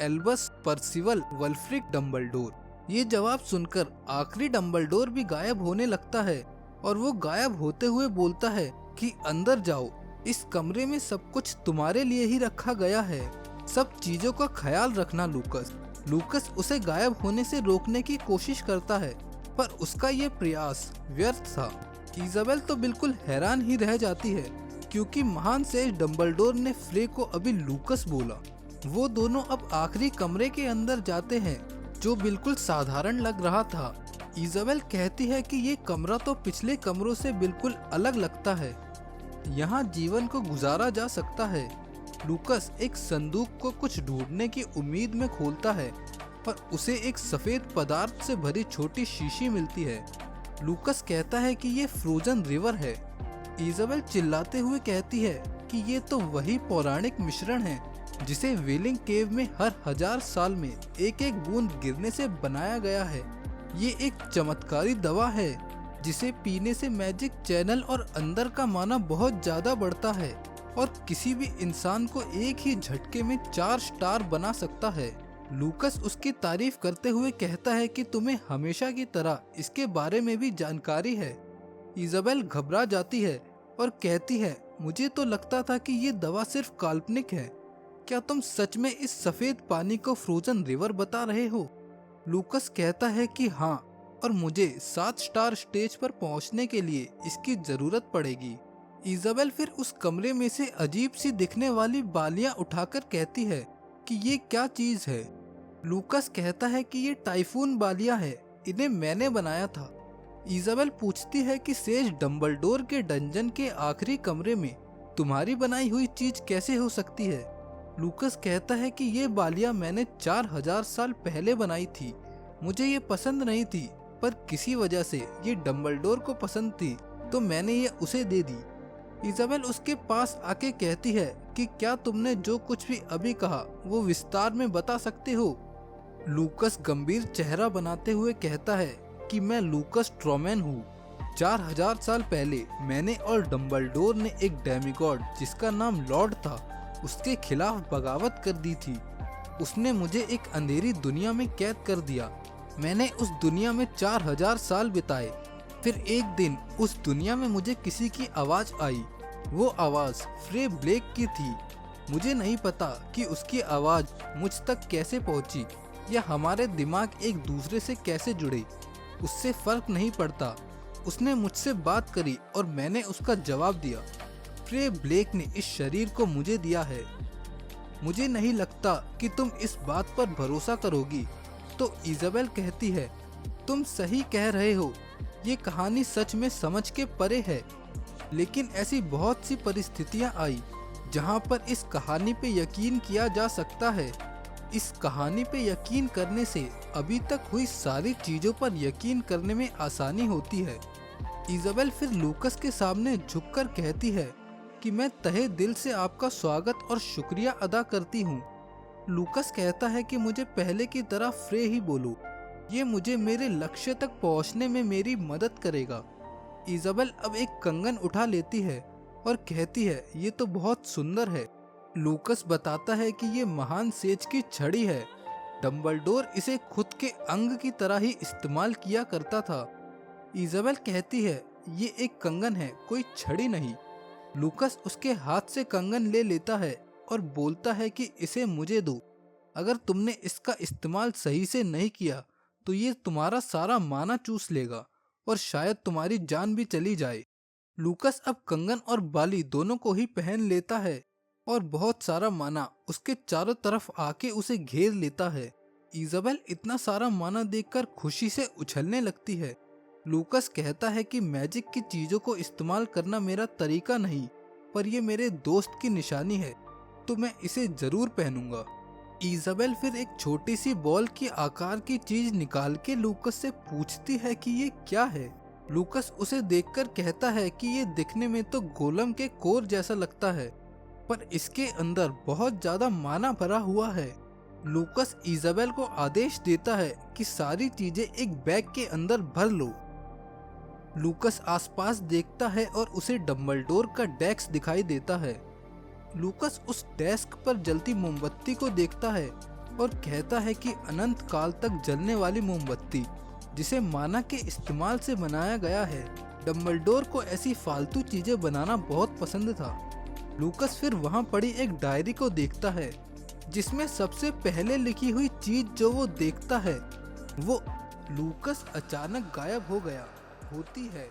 Speaker 2: एल्बस पर्सिवल वल्फ्रिक डम्बलडोर। ये जवाब सुनकर आखिरी डम्बलडोर भी गायब होने लगता है और वो गायब होते हुए बोलता है कि अंदर जाओ, इस कमरे में सब कुछ तुम्हारे लिए ही रखा गया है, सब चीजों का ख्याल रखना लूकस। लूकस उसे गायब होने से रोकने की कोशिश करता है पर उसका ये प्रयास व्यर्थ था। इजाबेल तो बिल्कुल हैरान ही रह जाती है क्योंकि महान सेज डम्बलडोर ने फ्रे को अभी लूकस बोला। वो दोनों अब आखिरी कमरे के अंदर जाते हैं जो बिल्कुल साधारण लग रहा था। इजाबेल कहती है कि ये कमरा तो पिछले कमरों से बिल्कुल अलग लगता है, यहाँ जीवन को गुजारा जा सकता है। लूकस एक संदूक को कुछ ढूंढने की उम्मीद में खोलता है पर उसे एक सफेद पदार्थ से भरी छोटी शीशी मिलती है। लूकस कहता है कि ये फ्रोजन रिवर है। इजाबेल चिल्लाते हुए कहती है कि ये तो वही पौराणिक मिश्रण है जिसे वेलिंग केव में हर 1000 साल में एक एक बूंद गिरने से बनाया गया है। ये एक चमत्कारी दवा है जिसे पीने से मैजिक चैनल और अंदर का माना बहुत ज्यादा बढ़ता है और किसी भी इंसान को एक ही झटके में 4 स्टार बना सकता है। लूकस उसकी तारीफ करते हुए कहता है कि तुम्हें हमेशा की तरह इसके बारे में भी जानकारी है। इजाबेल घबरा जाती है और कहती है, मुझे तो लगता था कि ये दवा सिर्फ काल्पनिक है, क्या तुम सच में इस सफेद पानी को फ्रोजन रिवर बता रहे हो? लूकस कहता है कि हाँ, और मुझे 7 स्टार स्टेज पर पहुंचने के लिए इसकी जरूरत पड़ेगी। इजाबेल फिर उस कमरे में से अजीब सी दिखने वाली बालियां उठाकर कहती है कि ये क्या चीज है। लूकस कहता है कि ये टाइफून बालियां है, इन्हें मैंने बनाया था। इजाबेल पूछती है कि सेज डम्बलडोर के डंजन के आखिरी कमरे में तुम्हारी बनाई हुई चीज कैसे हो सकती है? लूकस कहता है कि ये बालियां मैंने 4000 साल पहले बनाई थी। मुझे ये पसंद नहीं थी पर किसी वजह से ये डम्बलडोर को पसंद थी तो मैंने ये उसे दे दी। इजाबेल उसके पास आके कहती है कि क्या तुमने जो कुछ भी अभी कहा वो विस्तार में बता सकते हो? लूकस गंभीर चेहरा बनाते हुए कहता है कि मैं लूकस स्ट्रॉमैन हूँ। 4000 साल पहले मैंने और डम्बलडोर ने एक डेमिगॉड जिसका नाम लॉर्ड था उसके खिलाफ बगावत कर दी थी। उसने मुझे एक अंधेरी दुनिया में कैद कर दिया। मैंने उस दुनिया में 4000 साल बिताए। फिर एक दिन उस दुनिया में मुझे किसी की आवाज आई। वो आवाज फ्रे ब्लेक की थी। मुझे नहीं पता कि उसकी आवाज मुझ तक कैसे पहुंची या हमारे दिमाग एक दूसरे से कैसे जुड़े, उससे फर्क नहीं पड़ता। उसने मुझसे बात करी और मैंने उसका जवाब दिया। फ्रे ब्लेक ने इस शरीर को मुझे दिया है। मुझे नहीं लगता कि तुम इस बात पर भरोसा करोगी। तो इजाबेल कहती है, तुम सही कह रहे हो, ये कहानी सच में समझ के परे है। लेकिन ऐसी बहुत सी परिस्थितियां आई जहां पर इस कहानी पे यकीन किया जा सकता है। इस कहानी पे यकीन करने से अभी तक हुई सारी चीजों पर यकीन करने में आसानी होती है। इजाबेल फिर लूकस के सामने झुककर कहती है कि मैं तहे दिल से आपका स्वागत और शुक्रिया अदा करती हूँ। लूकस कहता है कि मुझे पहले की तरह फ्रे ही बोलो, ये मुझे मेरे लक्ष्य तक पहुँचने में मेरी मदद करेगा। इजाबेल अब एक कंगन उठा लेती है और कहती है, ये तो बहुत सुंदर है। लूकस बताता है कि ये महान सेज की छड़ी है। डम्बलडोर इसे खुद के अंग की तरह ही इस्तेमाल किया करता था। इजाबेल कहती है, ये एक कंगन है, कोई छड़ी नहीं। लूकस उसके हाथ से कंगन ले लेता है और बोलता है कि इसे मुझे दो। अगर तुमने इसका इस्तेमाल सही से नहीं किया तो ये तुम्हारा सारा माना चूस लेगा और शायद तुम्हारी जान भी चली जाए। लूकस अब कंगन और बाली दोनों को ही पहन लेता है और बहुत सारा माना उसके चारों तरफ आके उसे घेर लेता है। इजाबेल इतना सारा माना देखकर खुशी से उछलने लगती है। लूकस कहता है कि मैजिक की चीजों को इस्तेमाल करना मेरा तरीका नहीं, पर ये मेरे दोस्त की निशानी है, तो मैं इसे जरूर पहनूंगा। इजाबेल फिर एक छोटी सी बॉल के आकार की चीज निकाल के लूकस से पूछती है कि ये क्या है। लूकस उसे देखकर कहता है कि ये दिखने में तो गोलम के कोर जैसा लगता है, पर इसके अंदर बहुत ज्यादा माना भरा हुआ है। लूकस इजाबेल को आदेश देता है कि सारी चीजें एक बैग के अंदर भर लो। लूकस आसपास देखता है और उसे डम्बलडोर का डेस्क दिखाई देता है। लूकस उस डेस्क पर जलती मोमबत्ती को देखता है और कहता है कि अनंत काल तक जलने वाली मोमबत्ती, जिसे माना के इस्तेमाल से बनाया गया है। डम्बलडोर को ऐसी फालतू चीजें बनाना बहुत पसंद था। लूकस फिर वहां पड़ी एक डायरी को देखता है, जिसमें सबसे पहले लिखी हुई चीज जो वो देखता है वो लूकस अचानक गायब हो गया होती है।